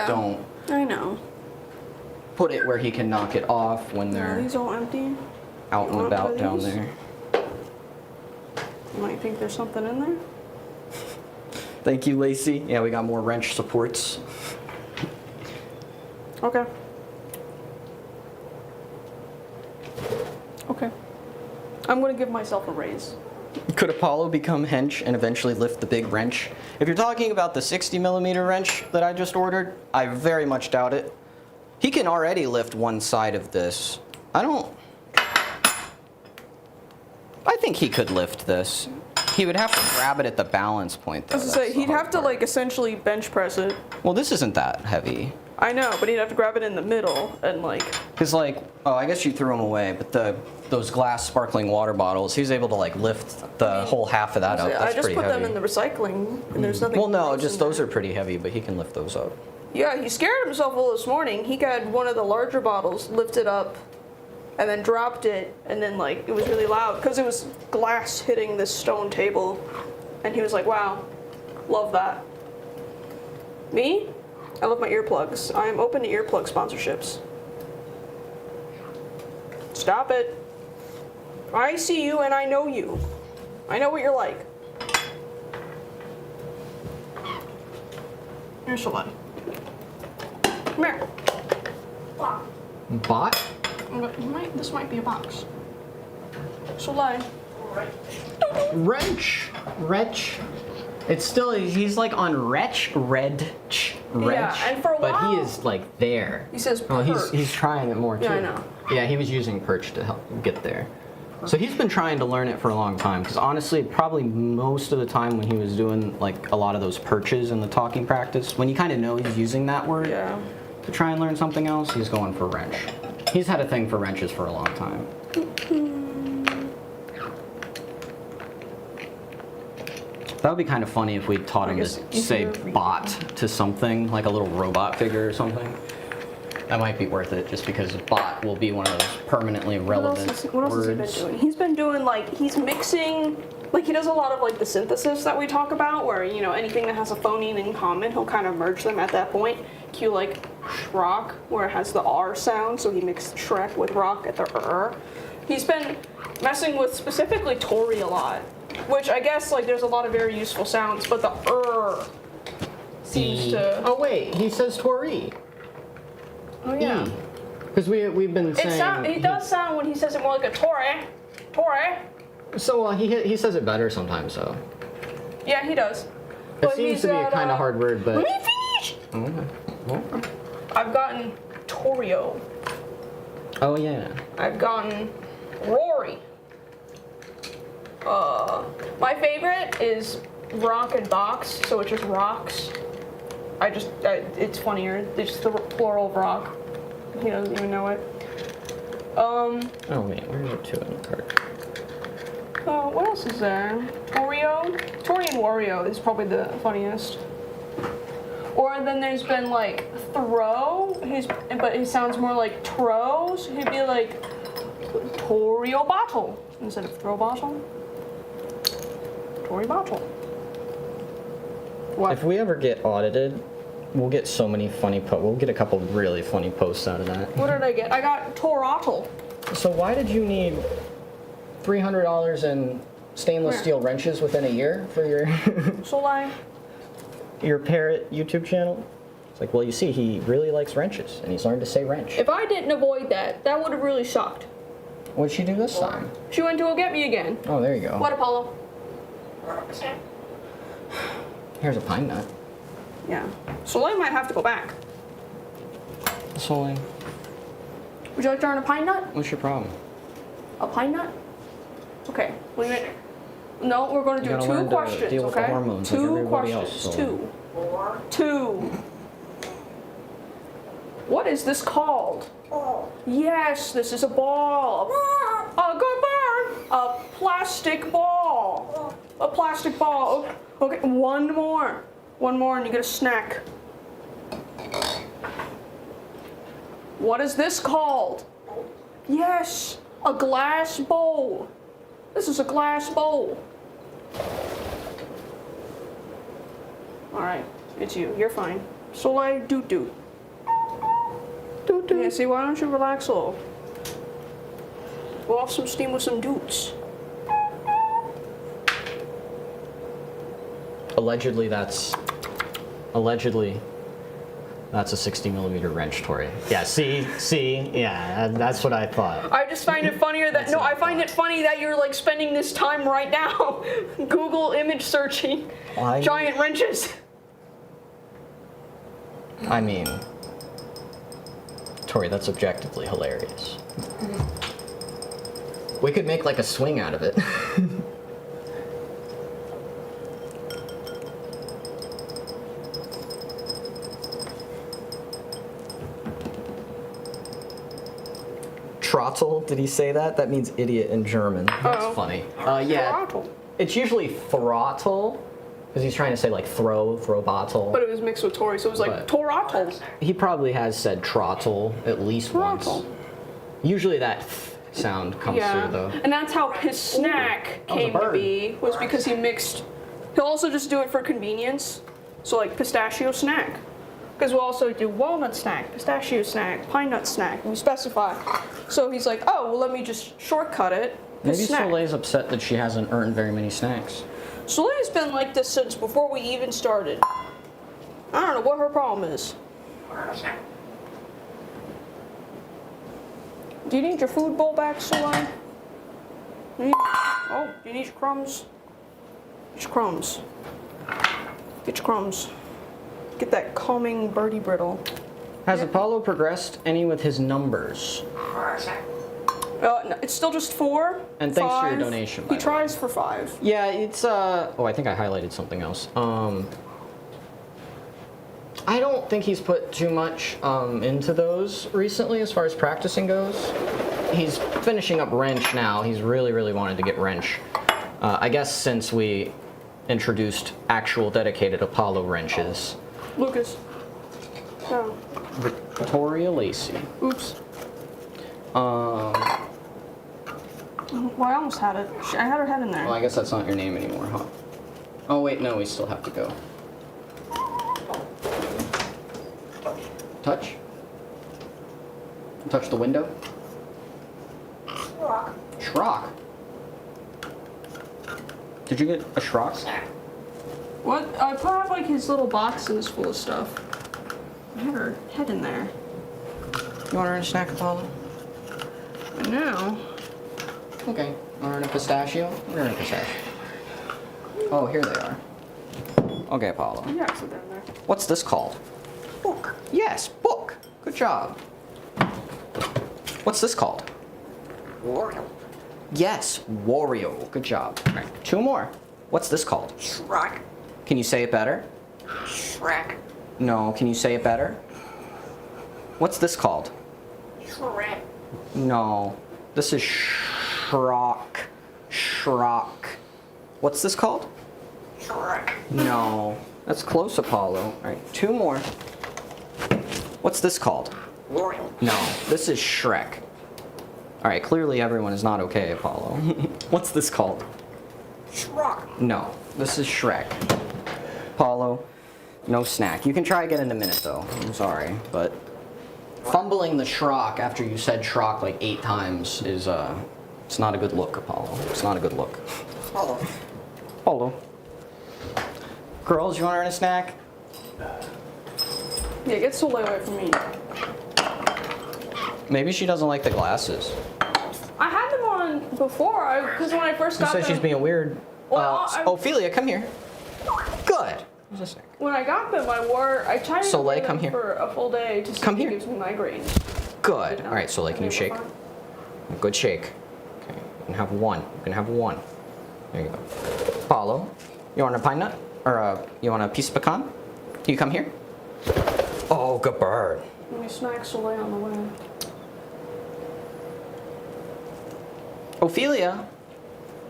don't I know. put it where he can knock it off when Are they're these all empty? out and want about one of down these? there. You might think there's something in there. Thank you, Lacey. Yeah, we got more wrench supports. Okay. Okay. I'm gonna give myself a raise. Could Apollo become hench and eventually lift the big wrench? If you're talking about the 60mm wrench that I just ordered, I very much doubt it. He can already lift one side of this. I think he could lift this. He would have to grab it at the balance point, though. I was gonna say, That's the he'd hard have to part. like essentially bench press it. Well, this isn't that heavy. I know, but he'd have to grab it in the middle and like. Cause like, oh, I guess you threw them away, but those glass sparkling water bottles, he was able to like lift the whole half of that up. That's I just pretty put heavy. them in the recycling, and there's nothing. Well, no, gross just in those there. are pretty heavy, but he can lift those up. Yeah, he scared himself a little this morning. He got one of the larger bottles, lifted up, and then dropped it, and then like it was really loud because it was glass hitting this stone table, and he was like, "Wow, love that." Me? I love my earplugs. I am open to earplug sponsorships. Stop it. I see you and I know you. I know what you're like. Here's Shalai. Come here. Bot? This might be a box. Shalai. Wrench. It's still, he's like on wrench. Yeah, and for a but he while- is like there. He says Oh, perch. he's trying it more too. Yeah, I know. Yeah, he was using perch to help get there. So he's been trying to learn it for a long time, because honestly, probably most of the time when he was doing like a lot of those perches in the talking practice, when you kind of know he's using that word Yeah. to try and learn something else, he's going for wrench. He's had a thing for wrenches for a long time. That would be kind of funny if we taught him guess to if say you're reading. bot to something, like a little robot figure or something. That might be worth it, just because bot will be one of those permanently relevant What else has he words. been doing? He's been doing like, he's mixing, like he does a lot of like the synthesis that we talk about, where, you know, anything that has a phoneme in common, he'll kind of merge them at that point. Cue like Shrock, where it has the R sound, so he mixed Shrek with rock at the R. He's been messing with specifically Tori a lot, which I guess like there's a lot of very useful sounds, but the seems to. Oh wait, he says Tori. Oh yeah. Because we've been saying. It does sound when he says it more like a Tori. So well, he says it better sometimes though. Yeah, he does. It But seems he's to be a got, kind of hard word, but. Let me finish! Okay. Well. I've gotten Torio. Oh yeah. I've gotten Rory. My favorite is rock and box, so it's just rocks. It's funnier. It's just the plural of rock. He doesn't even know it. Oh wait, where's it two in the cart? What else is there? Oreo? Tori and Wario is probably the funniest. Or then there's been like throw, but it sounds more like tro, so he'd be like Torio bottle instead of throw bottle. Tori bottle. What? If we ever get audited, We'll get so many funny we'll get a couple really funny posts out of that. What did I get? I got Torottle. So why did you need $300 in stainless Where? steel wrenches within a year for your So like, your Parrot YouTube channel? It's like, well, you see, he really likes wrenches, and he's learned to say wrench. if I didn't avoid that, that would have really sucked. What'd she do this time? She went to go get me again. Oh, there you go. What, Apollo? Here's a pine nut. Yeah. Soleil might have to go back. Soleil, Would you like to earn a pine nut? what's your problem? A pine nut? Okay. Wait a minute. No, we're going to You do gotta learn two to questions, deal with the okay? hormones like Two everybody questions. else, Soleil. Two. What is this called? Yes, this is a ball. A good bird. A plastic ball. A plastic ball. Okay, one more. One more and you get a snack. What is this called? Yes, a glass bowl. This is a glass bowl. All right, it's you. You're fine. Soleil, doot doot. Doot doot. Yeah, see, why don't you relax a little? Blow off some steam with some doots. Allegedly, that's a 60mm wrench, Tori. Yeah, see, yeah, that's what I thought. I just find it funnier that, no, I find it funny that you're like spending this time right now Google image searching giant wrenches. I mean, Tori, that's objectively hilarious. We could make like a swing out of it. Trottel, did he say that? That means idiot in German. That's funny. Yeah, Throttle. it's usually throttle, because he's trying to say like throw bottle. But it was mixed with Tory, so it was like But- Torattles. He probably has said trottle at least once. Trottle. Usually that sound comes through though. And that's how his snack that was a came to bird. be, was because he mixed. He'll also just do it for convenience. So like pistachio snack. Because we'll also do walnut snack, pistachio snack, pine nut snack, and we specify. So he's like, oh, well, let me just shortcut it. Maybe snack. Soleil's upset that she hasn't earned very many snacks. Soleil's been like this since before we even started. I don't know what her problem is. Do you need your food bowl back, Soleil? Oh, do you need your crumbs? Get your crumbs. Get your crumbs. Get that calming birdie brittle. Has Apollo progressed any with his numbers? No, it's still just 4. And thanks for your 5. donation, by He the tries for 5. Yeah, it's oh, I think I highlighted something else. I don't think he's put too much into those recently as far as practicing goes. He's finishing up wrench now. He's really wanted to get wrench. I guess since we introduced actual dedicated Apollo wrenches. Lucas. No. Victoria Lacey. Oops. Well, I almost had it. I had her head in there. Well, I guess that's not your name anymore, huh? Oh wait, no, we still have to go. Touch. Touch the window. Schrock. Did you get a schrock? What? I put out like his little boxes full of stuff. I had her head in there. You want to earn a snack, Apollo? No. Okay. Earn a pistachio? Earn a pistachio. Oh, here they are. Okay, Apollo. Yeah, I put that in there. What's this called? Book. Yes, book. Good job. What's this called? Wario. Yes, Wario. Good job. All right, 2 more. What's this called? Shrek. Can you say it better? Shrek. No, can you say it better? What's this called? Shrek. No, this is Shrock. Shrock. What's this called? Shrek. No, that's close, Apollo. All right, 2 more. What's this called? Wario. No, this is Shrek. All right, clearly everyone is not okay, Apollo. What's this called? Shrek. No, this is Shrek. Apollo, No snack. You can try again in a minute, though. I'm sorry, but fumbling the schrock after you said schrock like 8 times is, it's not a good look, Apollo. It's not a good look. Apollo. Apollo. Girls, you want to earn a snack? Yeah, get Soleil away from me. Maybe she doesn't like the glasses. I had them on before, because when I first You got said them. she's being weird. Well, Ophelia, come here. Good. Here's a snack. When I got them, I tried to Soleil, wear them come here. for a full day to see Come if here. it gives me migraines. Good. All right, Soleil, can you shake? Good shake. Okay, you can have one. You can have one. There you go. Apollo, you want a pine nut? Or you want a piece of pecan? Can you come here? Oh, good bird. Let me snack Soleil on the way. Ophelia,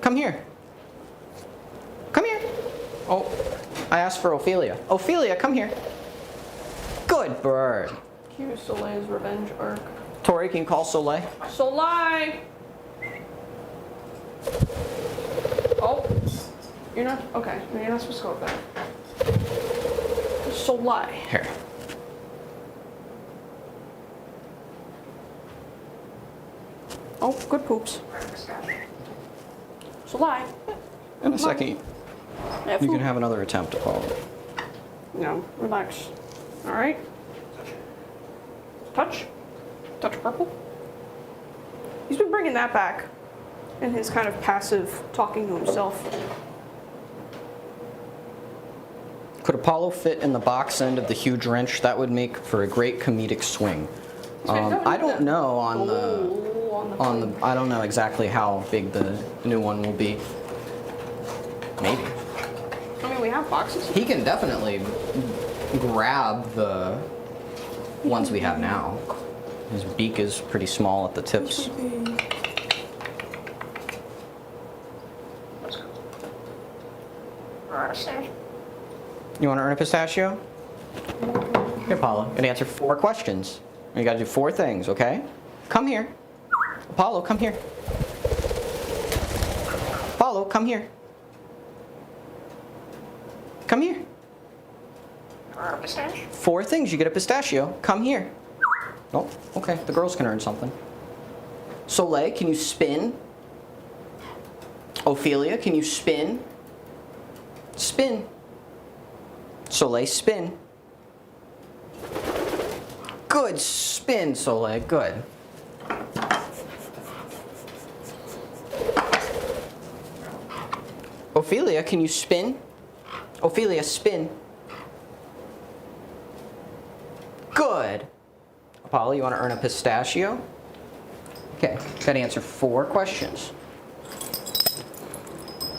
come here. Come here. Oh, I asked for Ophelia. Ophelia, come here. Good bird. Cue Soleil's revenge arc. Tori, can you call Soleil? Soleil! Oh, you're not, okay, no, you're not supposed to go with that. Soleil. Here. Oh, good poops. Soleil. In a second, Yeah, you food. can have another attempt, Apollo. No, relax. Alright. Touch. Touch purple. He's been bringing that back in his kind of passive talking to himself. Could Apollo fit in the box end of the huge wrench? That would make for a great comedic swing. I don't know on the I don't know exactly how big the new one will be. Maybe. I mean, we have boxes. He can definitely grab the ones we have now. His beak is pretty small at the tips. You want to earn a pistachio? Here, Apollo. Gonna answer 4 questions. You gotta do 4 things, okay? Come here. Apollo, come here. Apollo, come here. Come here. 4 things, you get a pistachio. Come here. Oh, okay, the girls can earn something. Soleil, can you spin? Ophelia, can you spin? Spin. Soleil, spin. Good spin, Soleil, good. Ophelia, can you spin? Ophelia, spin. Good. Apollo, you want to earn a pistachio? Okay, gotta answer 4 questions.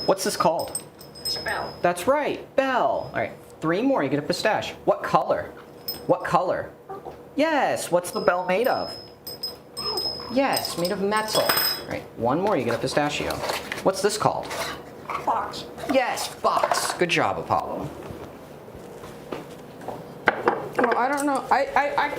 What's this called? It's a bell. That's right, bell. All right, 3 more, you get a pistache. What color? What color? Yes, what's the bell made of? Yes, made of metal. All right, 1 more, you get a pistachio. What's this called? Box. Yes, box. Good job, Apollo. Well, I don't know. I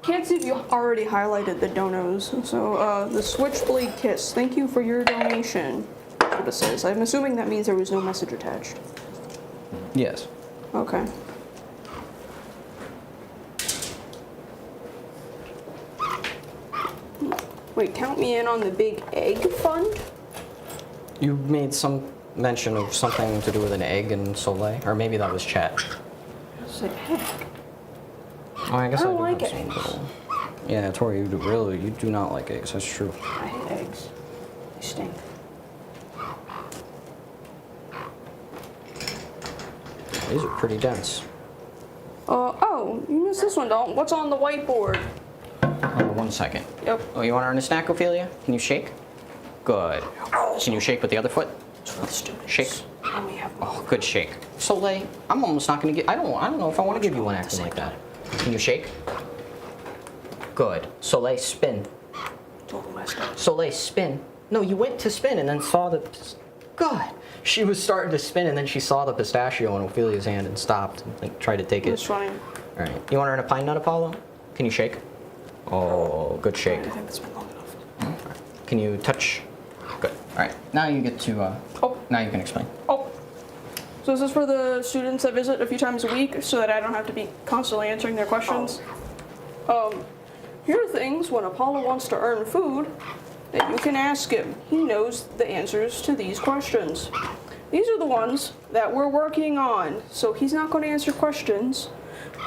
can't see if you already highlighted the donos. So, the Switchblade Kiss. Thank you for your donation. That's what it says. I'm assuming that means there was no message attached. Yes. Okay. Wait, count me in on the big egg fund? You made some mention of something to do with an egg and Soleil, or maybe that was chat. It's like, heck. Oh, I guess I don't do like have some eggs. little- Yeah, Tori, you do not like eggs. That's true. I hate eggs. They stink. These are pretty dense. Oh, you missed this one, Dalton. What's on the whiteboard? 1 second. Yep. Oh, you want to earn a snack, Ophelia? Can you shake? Good. Can you shake with the other foot? Stupid. Shake. Let me have one. Oh, good shake. Soleil, I'm almost not going to get. I don't know if I want to give you one acting like that. Can you shake? Good. Soleil, spin. Total messed up. Soleil, spin. No, you went to spin and then saw the. Good. She was starting to spin and then she saw the pistachio in Ophelia's hand and stopped and like, tried to take It's it. funny. All right. You want to earn a pine nut, Apollo? Can you shake? Oh, good shake. I think it's been long enough. Can you touch? Good. All right. Now you get to. Oh. Now you can explain. Oh. So this is for the students that visit a few times a week so that I don't have to be constantly answering their questions. Here are things when Apollo wants to earn food that you can ask him. He knows the answers to these questions. These are the ones that we're working on. So he's not going to answer questions,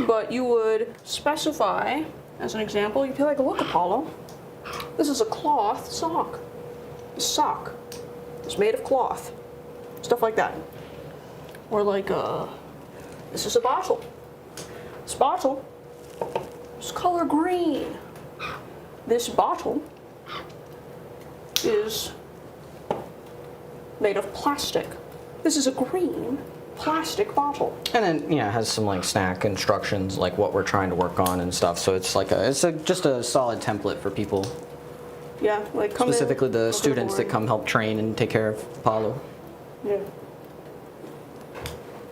but you would specify, as an example, you'd be like, look, Apollo, this is a cloth sock. A sock is made of cloth. Stuff like that. Or like, this is a bottle. This bottle is color green. This bottle is made of plastic. This is a green plastic bottle. And then, yeah, it has some like snack instructions, like what we're trying to work on and stuff. So it's like just a solid template for people. Yeah, like come specifically in, the students that come help train and take care of Apollo. Yeah.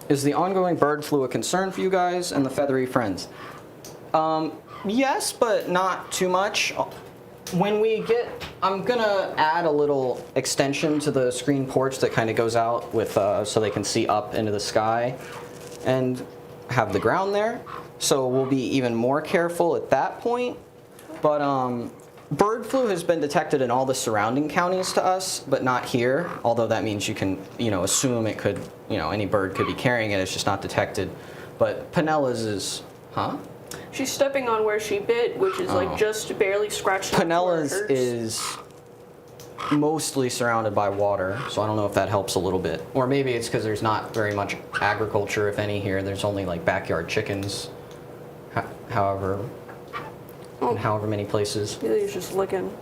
Is the ongoing bird flu a concern for you guys and the feathery friends? Yes, but not too much. When we get, I'm gonna add a little extension to the screen porch that kind of goes out with, so they can see up into the sky and have the ground there. So we'll be even more careful at that point. But bird flu has been detected in all the surrounding counties to us, but not here. Although that means you can, assume it could, any bird could be carrying it. It's just not detected. But Pinella's is, huh? She's stepping on where she bit, which is like just barely scratched. Pinella's is mostly surrounded by water, so I don't know if that helps a little bit. Or maybe it's because there's not very much agriculture, if any, here. There's only like backyard chickens, however many places. Yeah, he's just licking.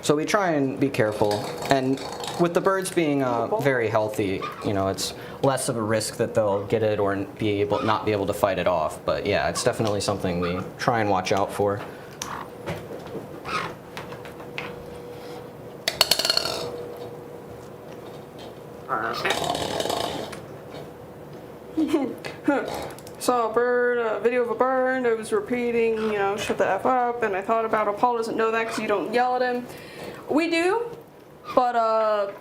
So we try and be careful. And with the birds being very healthy, it's less of a risk that they'll get it or not be able to fight it off. But yeah, it's definitely something we try and watch out for. Saw a video of a bird. I was repeating, shut the F up. And I thought about Apollo doesn't know that because you don't yell at him. We do, but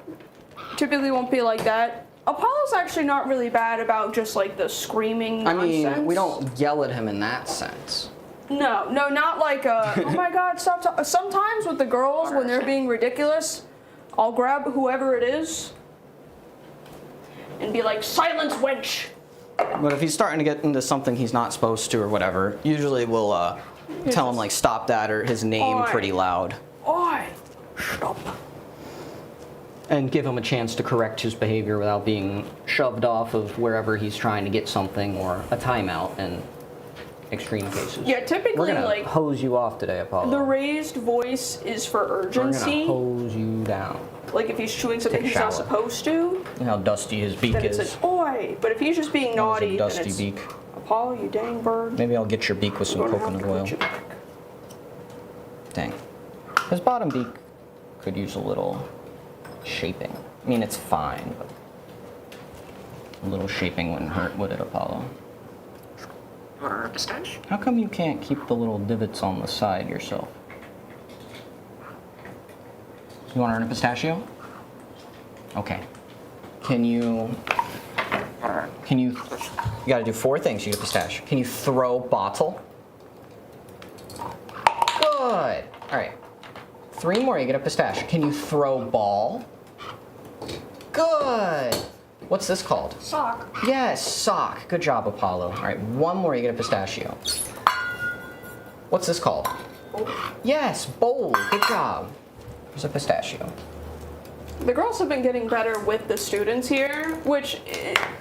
typically won't be like that. Apollo's actually not really bad about just like the screaming nonsense. I mean, we don't yell at him in that sense. No, not like oh my God, stop. Sometimes with the girls, when they're being ridiculous, I'll grab whoever it is and be like, silence, wench. But if he's starting to get into something he's not supposed to or whatever, usually we'll tell him like stop that or his name Oi. pretty loud. Oi, stop. And give him a chance to correct his behavior without being shoved off of wherever he's trying to get something or a timeout in extreme cases. Yeah, typically We're gonna like hose you off today, Apollo. the raised voice is for We're urgency. gonna hose you down. Like if he's chewing something Take a he's not shower. supposed to, You know how dusty his beak then is. it's an oi. But if he's just being That was a naughty, dusty then it's beak. Apollo, you dang bird. Maybe I'll get your beak with some You're gonna have coconut to oil. put your back. Dang. His bottom beak could use a little shaping. I mean, it's fine, but a little shaping wouldn't hurt, would it, Apollo? Or a pistache? How come you can't keep the little divots on the side yourself? You want to earn a pistachio? Okay. You gotta do 4 things, you get pistachio. Can you throw bottle? Good. All right. 3 more, you get a pistachio. Can you throw ball? Good. What's this called? Sock. Yes, sock. Good job, Apollo. All right, 1 more, you get a pistachio. What's this called? Bowl. Yes, bowl. Good job. There's a pistachio. The girls have been getting better with the students here, which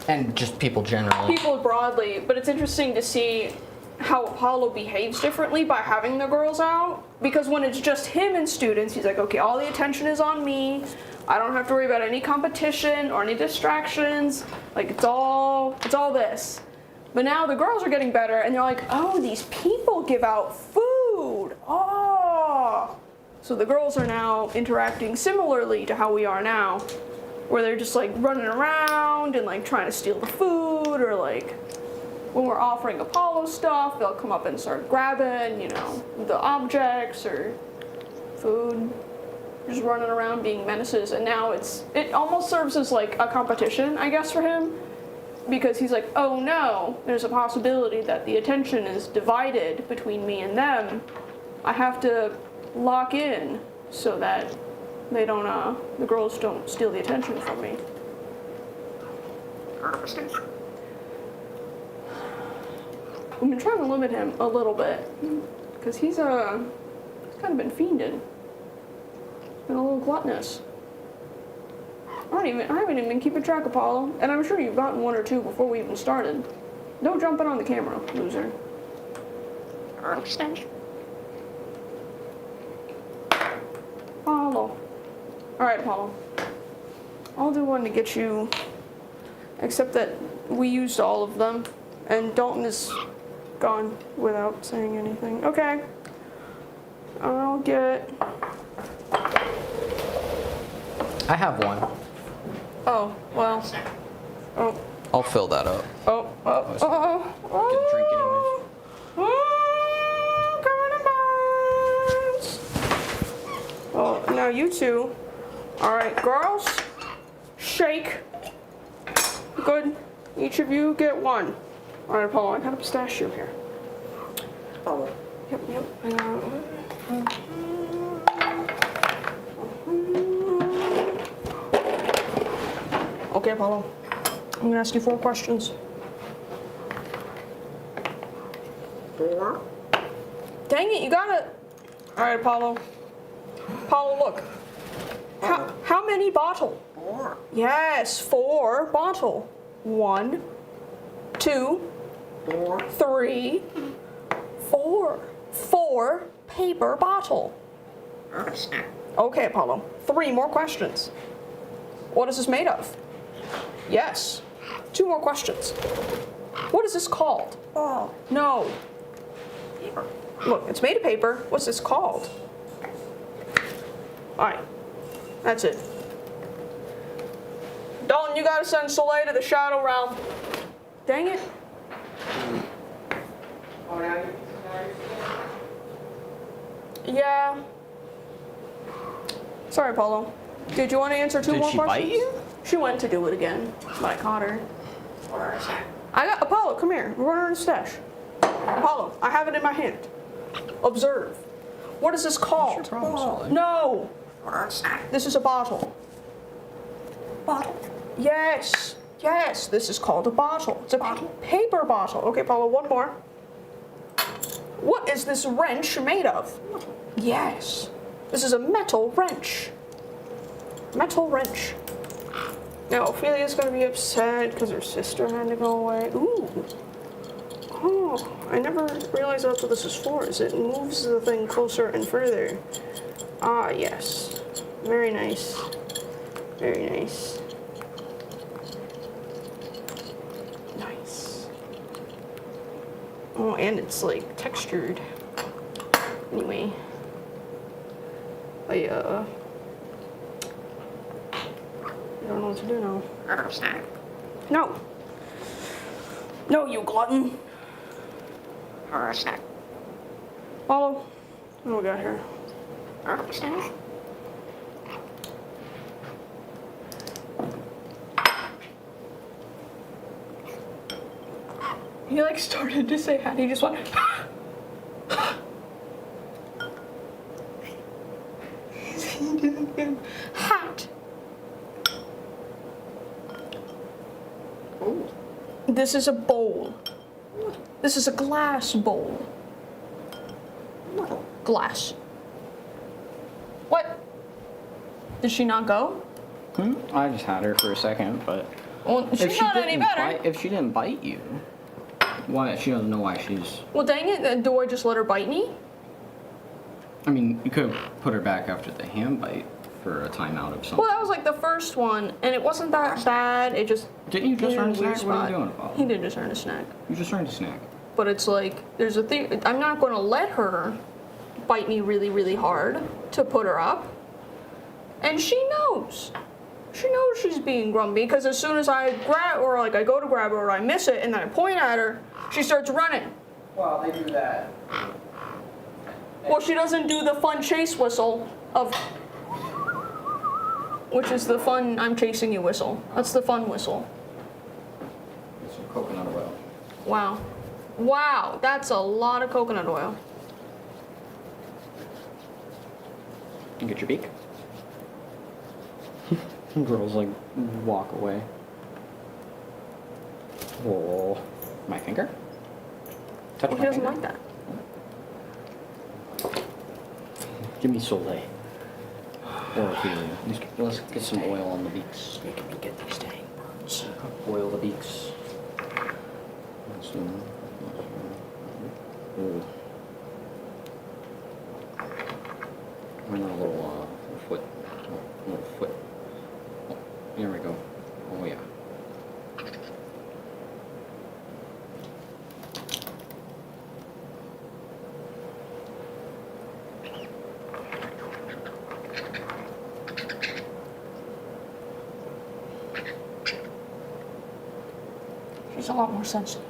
And just people generally. people broadly, but it's interesting to see how Apollo behaves differently by having the girls out. Because when it's just him and students, he's like, okay, all the attention is on me. I don't have to worry about any competition or any distractions. Like it's all this. But now the girls are getting better and they're like, oh, these people give out food. Oh. So the girls are now interacting similarly to how we are now, where they're just like running around and like trying to steal the food, or like when we're offering Apollo stuff, they'll come up and start grabbing, the objects or food, just running around being menaces. And now it almost serves as like a competition, I guess, for him. because he's like, oh no, there's a possibility that the attention is divided between me and them. I have to lock in so that they don't, the girls don't steal the attention from me. Understand. I've been trying to limit him a little bit because he's kind of been fiending. Been a little gluttonous. I haven't even been keeping track, Apollo, and I'm sure you've gotten one or two before we even started. No jumping on the camera, loser. Understand. Apollo. Alright, Apollo. I'll do one to get you, except that we used all of them, and Dalton is gone without saying anything. Okay. I'll get... I have one. Oh, well. Oh. I'll fill that up. Oh, oh, oh, oh. Get a drink anyways. Oh, coming in birds. Oh, now you two. All right, girls, shake. Good. Each of you get one. All right, Apollo, I got a pistachio here. Oh. Yep, yep. Okay, Apollo. I'm gonna ask you 4 questions. 4. Dang it, you got it. All right, Apollo. Apollo, look. How many bottle? 4. Yes, 4 bottle. 1, 2, 4. 3, 4. 4 paper bottle. Understand. Okay, Apollo. 3 more questions. What is this made of? Yes. 2 more questions. What is this called? Oh. No. Paper. Look, it's made of paper. What's this called? Alright. That's it. Dalton, you gotta send Soleil to the Shadow Realm. Dang it. Yeah. Sorry, Apollo. Did you want to answer 2 Did more she questions? bite you? She went to do it again, but I caught her. Understand. I got Apollo, come here. We're running a stash. Apollo, I have it in my hand. Observe. What is this called? What's your problem, Soleil? No. Understand. This is a bottle. Bottle. Yes. Yes, this is called a bottle. It's a paper bottle. Okay, Apollo, 1 more. What is this wrench made of? Yes. This is a metal wrench. Metal wrench. Now, Ophelia's gonna be upset because her sister had to go away. Ooh. Oh, I never realized that's what this is for. Is it moves the thing closer and further. Ah, yes. Very nice. Very nice. Nice. Oh, and it's like textured. Anyway. I don't know what to do now. Understand. No. No, you glutton. Understand. Follow. What do we got here? Understand. He like started to say hat. He just went. He did it again. Hat. Oh. This is a bowl. This is a glass bowl. Metal. Glass. What? Did she not go? I just had her for a second, but Well, she's not any better. if she didn't bite you, why? She doesn't know why she's. Well, dang it. Then do I just let her bite me? I mean, you could put her back after the hand bite for a timeout of something. Well, that was like the first one, and it wasn't that bad. It just. Didn't you just hit earn in a weird snack? What are you spot. doing about He it? did just earn a snack. You just earned a snack. But it's like, there's a thing. I'm not going to let her bite me really, really hard to put her up. And she knows. She knows she's being grumpy because as soon as I grab, or like I go to grab her or I miss it and then I point at her, she starts running. Well, they do that. Well, she doesn't do the fun chase whistle of, which is the fun I'm chasing you whistle. That's the fun whistle. coconut oil. Wow. Wow, that's a lot of coconut oil. And get your beak. Girls like walk away. Oh, my finger? Touch Well, my he doesn't finger? like that. Give me Soleil. Or Ophelia. Let's get some oil on the beaks. Making me get these dang birds. Oil the beaks. Ooh. And then a little foot. Little foot. Oh, here we go. Oh yeah. She's a lot more sensitive.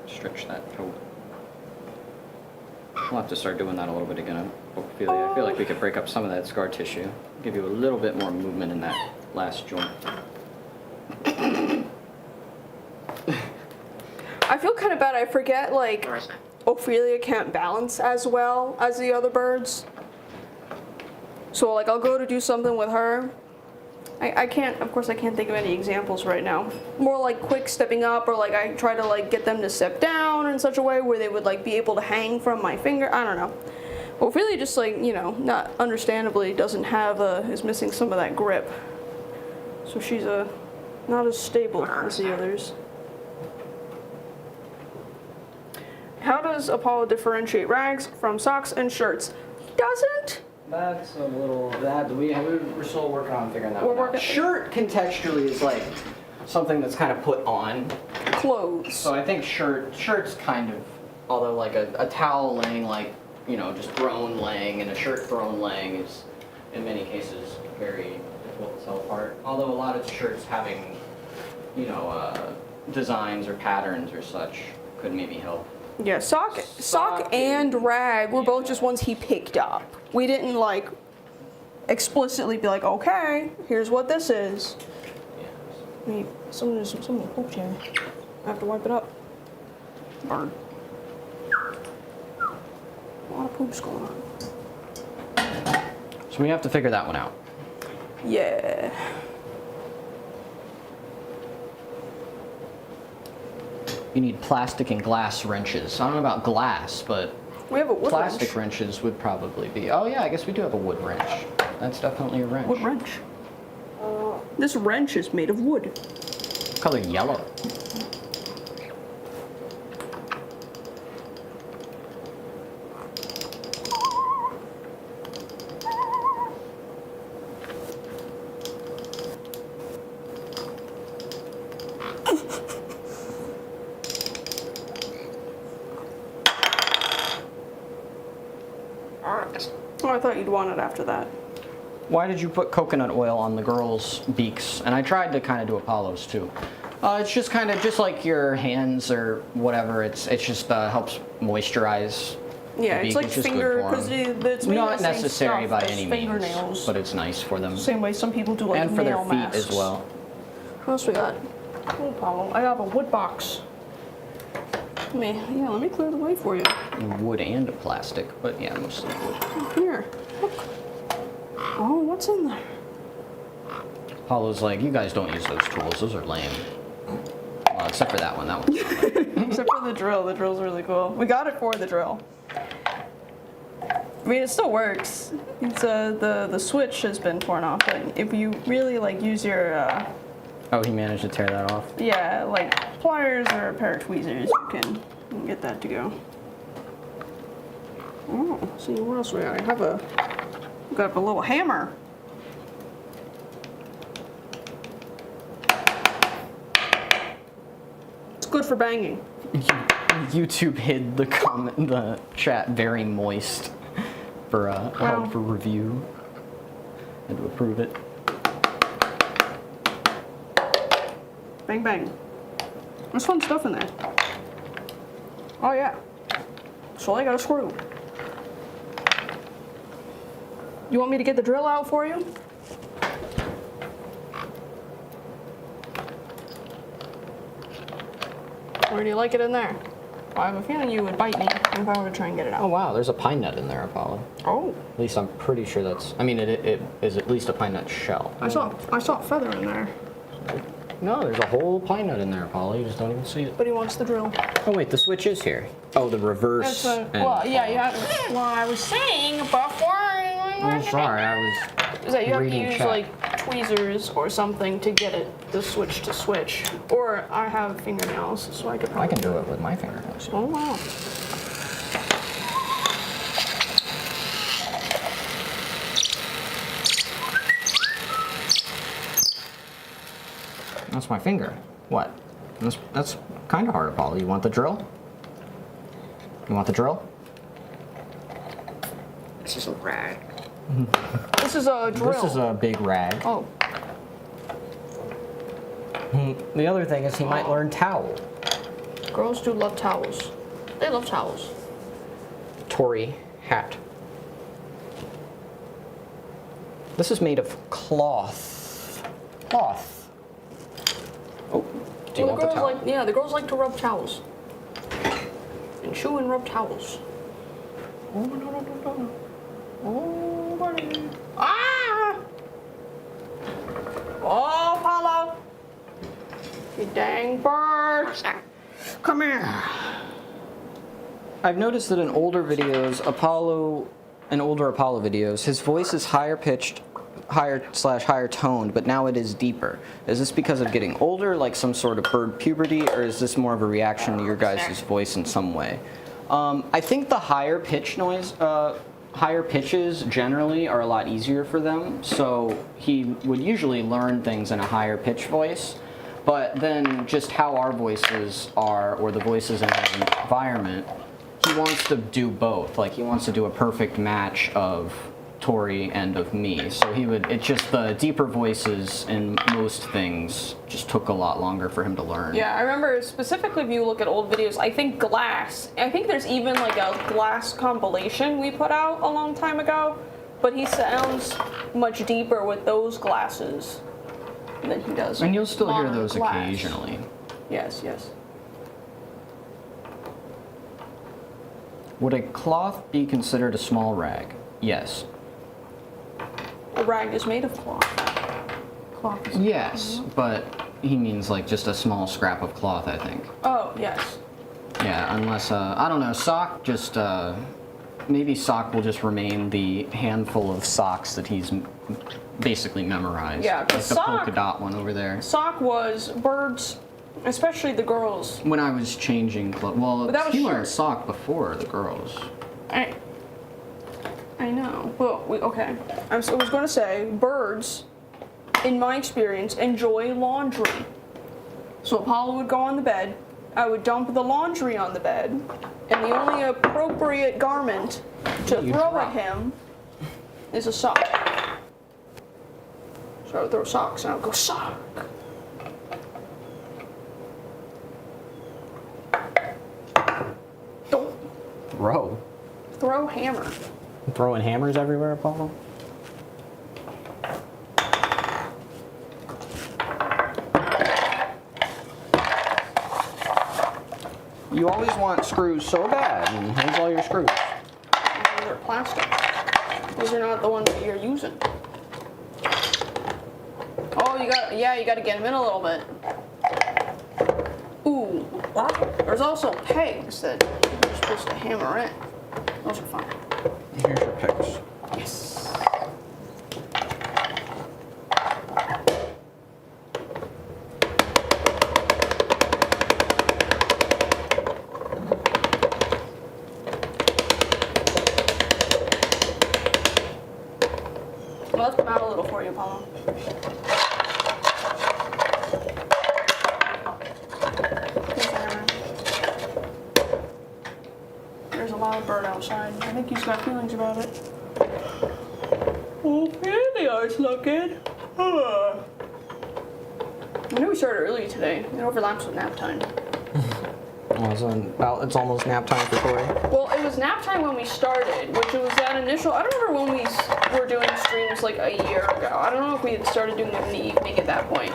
Stretch that toe. We'll have to start doing that a little bit again. Ophelia, I feel like we could break up some of that scar tissue. Give you a little bit more movement in that last joint. I feel kind of bad. I forget, like, Ophelia can't balance as well as the other birds. So, like, I'll go to do something with her. I can't, of course, I can't think of any examples right now. More like quick stepping up, or like I try to like get them to step down in such a way where they would like be able to hang from my finger. I don't know. Ophelia just like, you know, not understandably doesn't have, is missing some of that grip. So she's not as stable as the others. How does Apollo differentiate rags from socks and shirts? He doesn't. That's a little, we're still working on figuring that We're one out. working- Shirt contextually is like something that's kind of put on. Clothes. So I think shirt's kind of, although like a towel laying like, you know, just thrown laying, and a shirt thrown laying is in many cases very difficult to tell apart. Although a lot of shirts having, you know, designs or patterns or such could maybe help. Yeah, sock and rag were both just ones he picked up. We didn't like explicitly be like, okay, here's what this is. Yeah. Wait, someone pooped here. I have to wipe it up. Burn. A lot of poops going on. So we have to figure that one out. Yeah. You need plastic and glass wrenches. I don't know about glass, but We have a wood plastic wrench. wrenches would probably be. Oh yeah, I guess we do have a wood wrench. That's definitely a wrench. Wood wrench. This wrench is made of wood. Color yellow. Oh, I thought you'd want it after that. Why did you put coconut oil on the girls' beaks? And I tried to kind of do Apollo's too. It's just kind of just like your hands or whatever. It's just helps moisturize. Yeah, the it's beak, like which is good finger, for 'em. because it's made of Not the same necessary stuff by as any fingernails. means, but it's nice for them. Same way some people do like And for their nail feet masks. as well. What else we got? Oh, Apollo, I have a wood box. Let me clear the way for you. Wood and plastic, but yeah, mostly wood. Here, look. Oh, what's in there? Apollo's like, you guys don't use those tools. Those are lame. Well, except for that one. That one's not lame. Except for the drill. The drill's really cool. We got it for the drill. I mean, it still works. It's the switch has been torn off, but if you really like use your Oh, he managed to tear that off. yeah, like pliers or a pair of tweezers, you can get that to go. Oh, see what else we got? We got a little hammer. It's good for banging. YouTube hid the chat very moist for Wow. for review and to approve it. Bang bang. There's fun stuff in there. Oh yeah. So I got a screw. You want me to get the drill out for you? Or do you like it in there? Well, I have a feeling you would bite me if I were to try and get it Oh out. wow, there's a pine nut in there, Apollo. Oh, At least I'm pretty sure that's. I mean, it is at least a pine nut shell. I saw a feather in there. No, there's a whole pine nut in there, Apollo. You just don't even see it. But he wants the drill. Oh wait, the switch is here. Oh, the reverse. Well, yeah, you have. Well, I was saying before. I'm sorry, I was. Is that you have to reading use chat. like tweezers or something to get it the switch to switch. Or I have fingernails, so I could probably. I can do it with my fingernails. Oh wow. That's my finger. What? That's kind of hard, Apollo. You want the drill? You want the drill? This is a rag. This is a drill. This is a big rag. Oh. The other thing is he might learn towel. Girls do love towels. They love towels. Tory hat. This is made of cloth. Cloth. Oh, do you Well, want the towel? the girls like to rub towels. And chew and rub towels. Oh, no, no, no, no. Oh, buddy. Ah! Oh, Apollo! You dang bird! Sir. Come here. I've noticed that in older videos, older Apollo videos, his voice is higher pitched, higher toned, but now it is deeper. Is this because of getting older, like some sort of bird puberty, or is this more of a reaction to your guys' voice in some way? I think the higher pitches generally are a lot easier for them, so he would usually learn things in a higher pitch voice. But then just how our voices are, or the voices in his environment, he wants to do both. Like he wants to do a perfect match of Tori and of me. So it's just the deeper voices in most things just took a lot longer for him to learn. Yeah, I remember specifically if you look at old videos, I think there's even like a glass compilation we put out a long time ago, but he sounds much deeper with those glasses than he does. And you'll still hear modern those glass. occasionally. Yes, yes. Would a cloth be considered a small rag? Yes. A rag is made of cloth. Cloth is Yes, but he means like just a small scrap of cloth, I think. Oh, yes. Yeah, unless, I don't know, sock just, maybe sock will just remain the handful of socks that he's basically memorized. Yeah, like the 'cause sock- polka dot one over there. Sock was birds, especially the girls. When I was changing clothes, well, But that was he learned short. sock before the girls. I know. Well, okay. I was going to say, birds, in my experience, enjoy laundry. So Apollo would go on the bed, I would dump the laundry on the bed, and the only appropriate garment to You throw drop. at him is a sock. So I would throw socks, and I would go, sock. Don't throw hammer. Throwing hammers everywhere, Apollo? You always want screws so bad, and here's all your screws. Those are plastic. Those are not the ones that you're using. Oh, you got to get them in a little bit. Ooh, there's also pegs that you're supposed to hammer in. Those are fun. Here's your picks. Yes. Well, let's come out a little for you, Apollo. Here's the hammer. There's a loud bird outside. I think he's got feelings about it. Oh, here they are, Slugged. I knew we started early today. It overlaps with nap time. It's almost nap time for Tori. Well, it was nap time when we started, which was that initial. I don't remember when we were doing streams like a year ago. I don't know if we had started doing them in the evening at that point.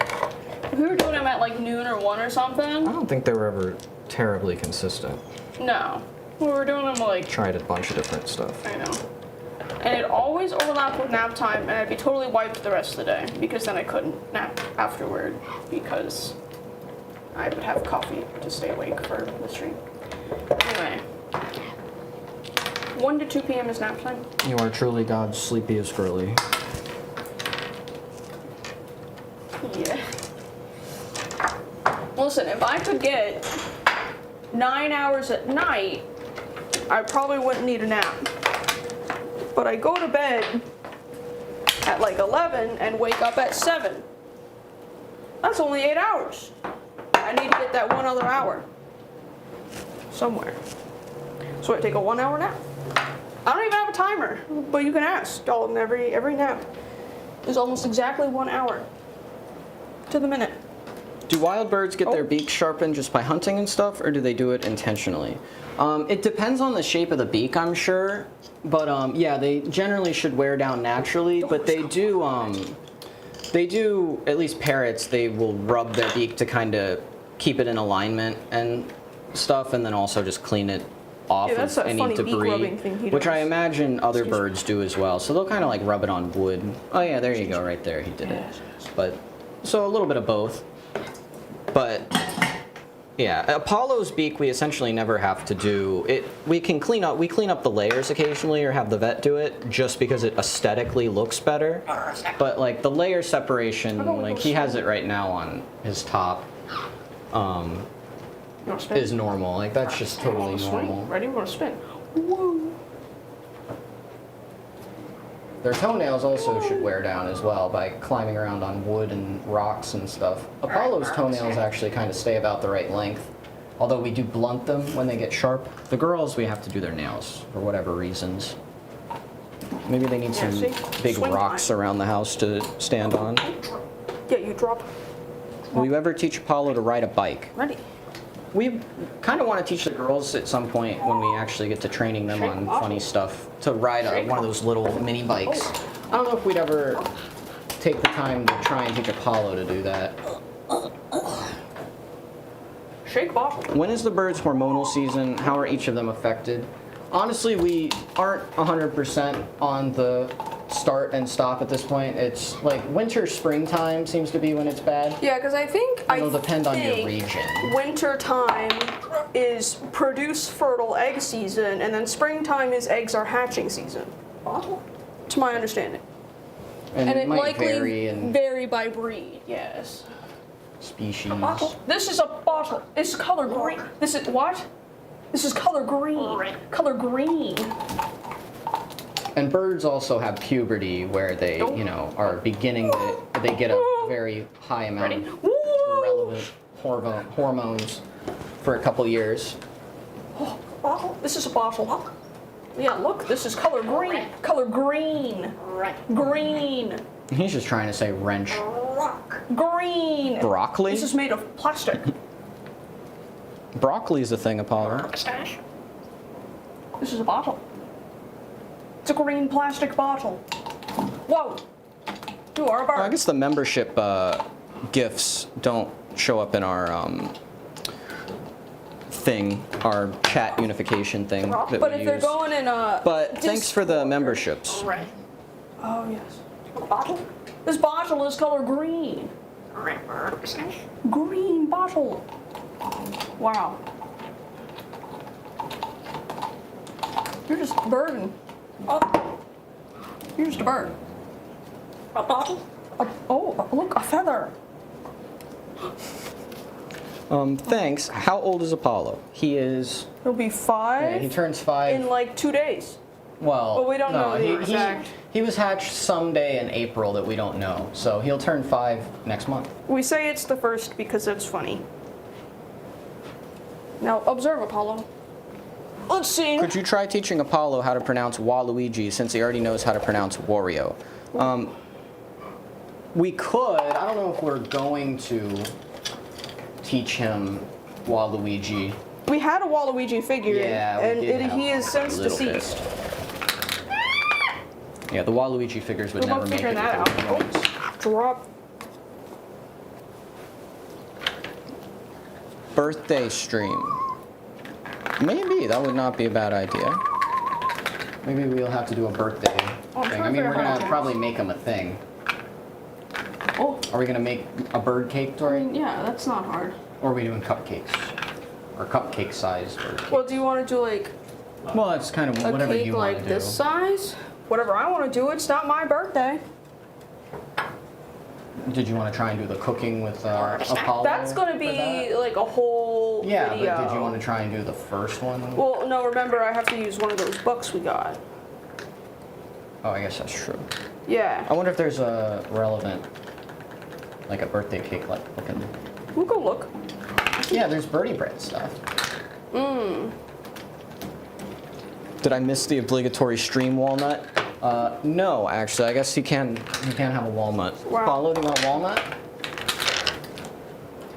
We were doing them at like noon or 1 or I something. don't think they were ever terribly consistent. No. We were doing them like, Tried a bunch of different stuff. I know. And it always overlapped with nap time, and I'd be totally wiped the rest of the day because then I couldn't nap afterward because I would have coffee to stay awake for the stream. Anyway, 1 to 2 p.m. is nap time. You are truly God's sleepiest girly. Yeah. Listen, if I could get 9 hours at night, I probably wouldn't need a nap. But I go to bed at like 11 and wake up at 7. That's only 8 hours. I need to get that 1 other hour somewhere. So I take a 1 hour nap. I don't even have a timer, but you can ask. Dalton, every nap is almost exactly 1 hour to the minute. Do wild birds get their beaks sharpened just by hunting and stuff, or do they do it intentionally? It depends on the shape of the beak, I'm sure. But yeah, they generally should wear down naturally, but they do, at least parrots, they will rub their beak to kind of keep it in alignment and stuff, and then also just clean it off Yeah, that's of that any funny beak debris, rubbing thing he which I does. imagine other Excuse me. birds do as well. So they'll kind of like rub it on wood. Oh yeah, there you go, right there, he did it. But, so a little bit of both. But yeah, Apollo's beak we essentially never have to do it. We clean up the layers occasionally or have the vet do it just because it aesthetically looks better. But like the layer separation, like he has it right now on his top, You want to spin? is normal. Like that's just totally normal. Swing. Ready? We're going to spin. Woo. Their toenails also should wear down as well by climbing around on wood and rocks and stuff. Apollo's toenails actually kind of stay about the right length, although we do blunt them when they get sharp. The girls, we have to do their nails for whatever reasons. Maybe they need some see? big Swing rocks time. around the house to stand on. Yeah, you drop. Will you ever teach Apollo to ride a bike? Ready. We kind of want to teach the girls at some point when we actually get to training them on funny stuff to ride one of those little mini bikes. I don't know if we'd ever take the time to try and teach Apollo to do that. Shake bottle. When is the bird's hormonal season? How are each of them affected? Honestly, we aren't 100% on the start and stop at this point. It's like winter, springtime seems to be when it's bad. Yeah, because I think It'll depend on your region. Winter time is produce fertile egg season, and then springtime is eggs are hatching season. Bottle? To my understanding. And, And it it might likely vary in vary by breed, yes. species. This is a bottle. It's color green. This is what? This is color green. Color green. And birds also have puberty where they, you know, are beginning to, they get a very high amount of relevant hormones for a couple years. Bottle? This is a bottle. Yeah, look, this is color green. Color green. Green. He's just trying to say wrench. Green. Broccoli? This is made of plastic. Broccoli's a thing, Apollo. This is a bottle. It's a green plastic bottle. Whoa. You are a bird. I guess the membership gifts don't show up in our thing, our chat unification thing that But we if they're use. going in a But thanks for the Discord- memberships. Oh yes. Bottle? This bottle is color green. Green bottle. Wow. You're just birding. Oh. You're just a bird. A bottle? Oh, look, a feather. Thanks. How old is Apollo? He is. He'll be 5 He turns 5. in like 2 days. Well, But we don't know the exact. He was hatched someday in April that we don't know, so he'll turn 5 next month. We say it's the first because it's funny. Now observe Apollo. Let's see. Could you try teaching Apollo how to pronounce Waluigi since he already knows how to pronounce Wario? We could. I don't know if we're going to teach him Waluigi. We had a Waluigi figure, Yeah, we and did have he is one, since a little bit. deceased. Yeah, the Waluigi figures would Good never luck make it figuring that with out. the humans. Drop. birthday stream. Maybe that would not be a bad idea. Maybe we'll have to do a birthday I'm thing. trying I to mean, figure we're out how gonna to- probably make him a thing. Oh, Are we gonna make a bird cake, I Tori? mean, yeah, that's not hard. Or are we doing cupcakes? Or cupcake sized bird cake? Well, do you want to do like Well, that's kind of a whatever cake you want like to do. this size? Whatever I want to do. It's not my birthday. Did you want to try and do the cooking with Apollo? That's gonna for be that? like a whole Yeah, video. but did you want to try and do the first one? Well, no. Remember, I have to use one of those books we got. Oh, I guess that's true. Yeah. I wonder if there's a relevant, like a birthday cake like looking. We'll go look. Yeah, there's birdie bread stuff. Mmm. Did I miss the obligatory stream walnut? No, actually. I guess he can have a walnut. Wow. Apollo, do you want walnut?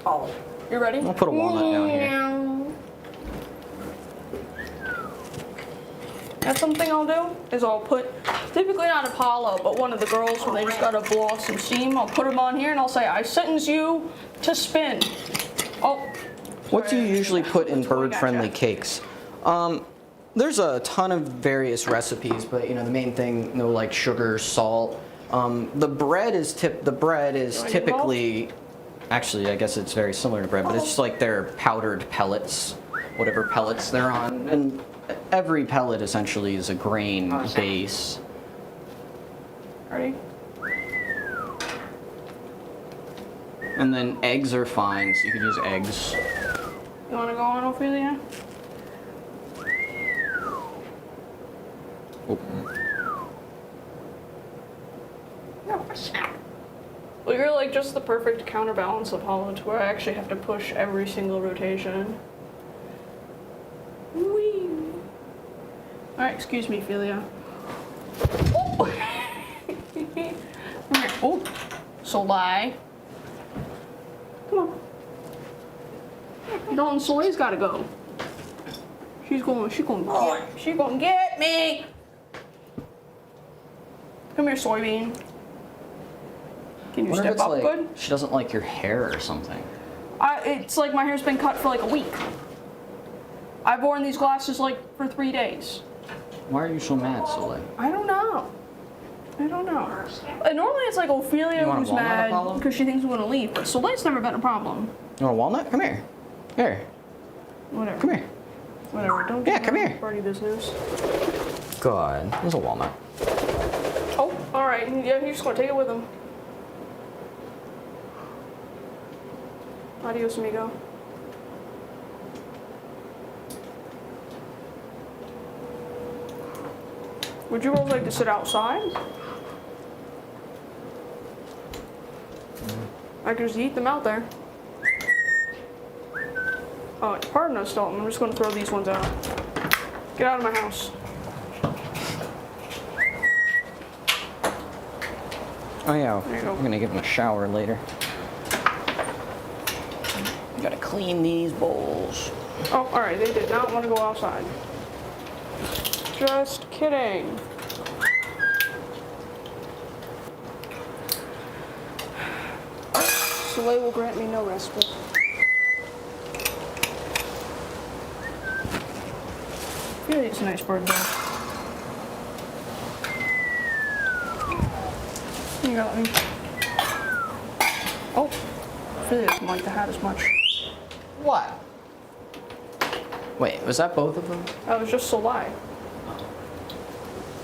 Oh. You ready? I'll put a walnut down here. That's something I'll do, is I'll put, typically not Apollo, but one of the girls when they just gotta blow off some steam, I'll put them on here and I'll say, I sentence you to spin. Oh. What do you usually put in Which one we got, bird-friendly Jeff? cakes? There's a ton of various recipes, but you know the main thing, no like sugar, salt. The bread is typically, actually I guess it's very similar to bread, but it's just like they're powdered pellets, whatever pellets they're on, and every pellet essentially is a grain base. Ready? And then eggs are fine, so you could use eggs. You wanna go on, Ophelia? Oh. No, snap. Well, you're like just the perfect counterbalance of Apollo to where I actually have to push every single rotation. Whee! Alright, excuse me, Ophelia. Oh! Come here. Oh! Soleil. Come on. Dalton, Soleil's gotta go. She's gonna get me! Come here, soybean. Can you What if step it's up like good? she doesn't like your hair or something? It's like my hair's been cut for like a week. I've worn these glasses like for 3 days. Why are you so mad, Soleil? I don't know. And normally it's like Ophelia You want a who's walnut, mad Apollo? because she thinks I'm gonna leave, but Soleil's never been a problem. You want a walnut? Come here. Here. Whatever. Come here. Whatever. Don't Yeah, get come my here. party business. God, there's a walnut. Oh, all right. Yeah, you're just gonna take it with him. Adios, amigo. Would you both like to sit outside? I could just eat them out there. Oh, pardon us, Dalton. I'm just gonna throw these ones out. Get out of my house. Oh yeah, There you go. I'm gonna give him a shower later. You gotta clean these bowls. Oh, all right. They did not want to go outside. Just kidding. Soleil will grant me no respite. Really, it's a nice bird, though. You got me. Oh, really doesn't like the hat as much. What? Wait, was that both of them? That was just Soleil.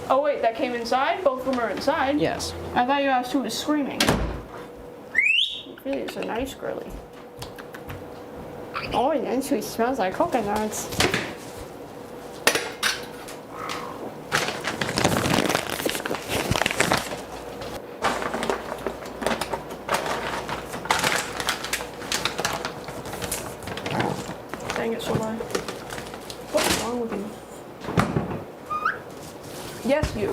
Oh wait, that came inside? Both of them are inside? Yes. I thought you asked who was screaming. Really, it's a nice girly. Oh, and she smells like coconuts. Dang it, Soleil. What's wrong with you? Yes, you.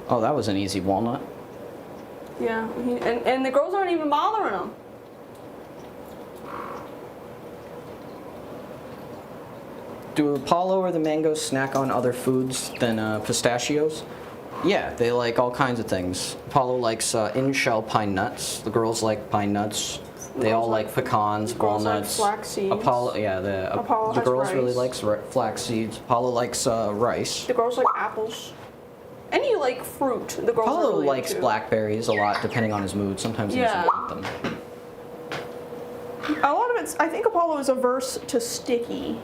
Oh, that was an easy walnut. Yeah, and the girls aren't even bothering him. Do Apollo or the mangoes snack on other foods than pistachios? Yeah, they like all kinds of things. Apollo likes in-shell pine nuts. The girls like pine nuts. They all like pecans, girls like walnuts. flax seeds. Apollo, yeah, Apollo the has girls really rice. likes flax seeds. Apollo likes rice. The girls like apples. Any like fruit, the girls are Apollo really likes into. blackberries a lot, depending on his mood. Sometimes he Yeah. doesn't want them. A lot of it's, I think Apollo is averse to sticky.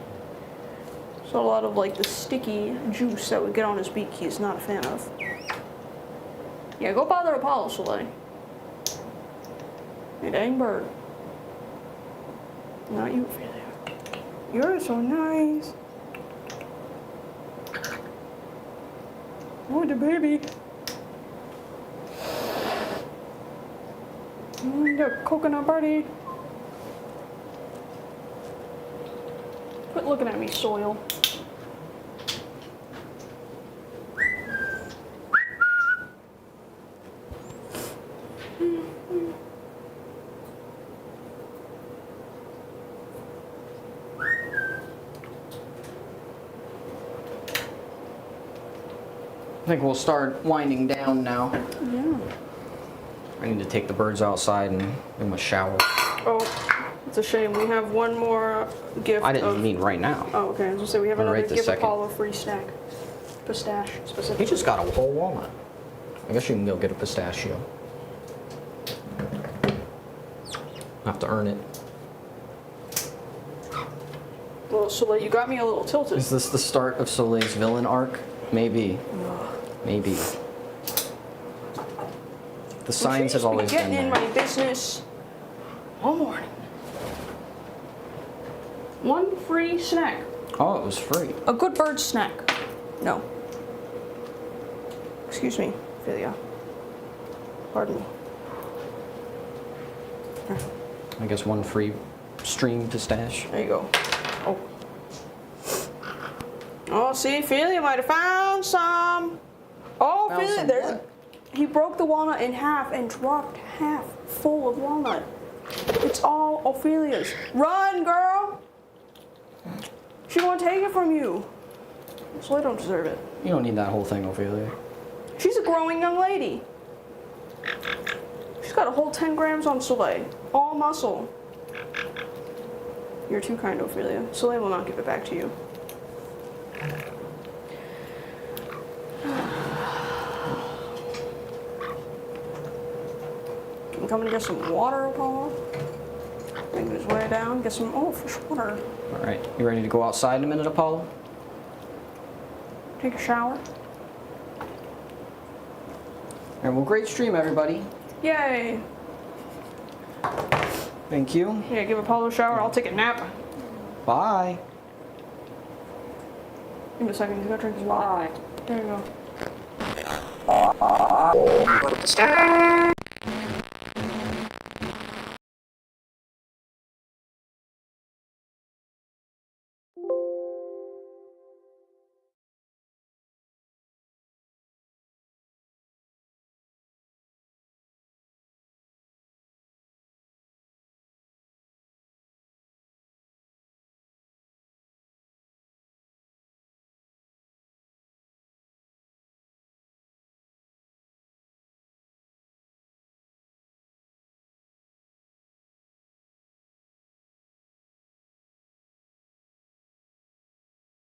So a lot of like the sticky juice that would get on his beak, he's not a fan of. Yeah, go bother Apollo, Soleil. You dang bird. Not you, Ophelia. You're so nice. Oh, the baby. The coconut buddy. Quit looking at me, soil. I think we'll start winding down now. Yeah. I need to take the birds outside and give them a shower. Oh, it's a shame. We have one more gift. I didn't of, mean right now. Oh, okay. I was gonna say we have Or another right this give second. Apollo free snack. Pistache, specifically. He just got a whole walnut. I guess you can go get a pistachio. Have to earn it. Well, Soleil, you got me a little tilted. Is this the start of Soleil's villain arc? Maybe. Maybe. The signs have always been getting in there. my business all morning. One free snack. Oh, it was free. A good bird snack. No. Excuse me, Ophelia. Pardon me. I guess one free stream pistache. There you go. Oh. Oh, see, Ophelia might have found some. Oh, Found Ophelia, some there's. what? He broke the walnut in half and dropped half full of walnut. It's all Ophelia's. Run, girl! She won't take it from you. So I don't deserve it. You don't need that whole thing, Ophelia. She's a growing young lady. She's got a whole 10 grams on Soleil. All muscle. You're too kind, Ophelia. Soleil will not give it back to you. I'm coming to get some water, Apollo. Make his way down, get some, oh, fresh water. All right, you ready to go outside in a minute, Apollo? Take a shower. All right, well, great stream, everybody. Yay! Thank you. Yeah, give Apollo a shower, I'll take a nap. Bye. Give me a second, he's gotta drink his water. There you go.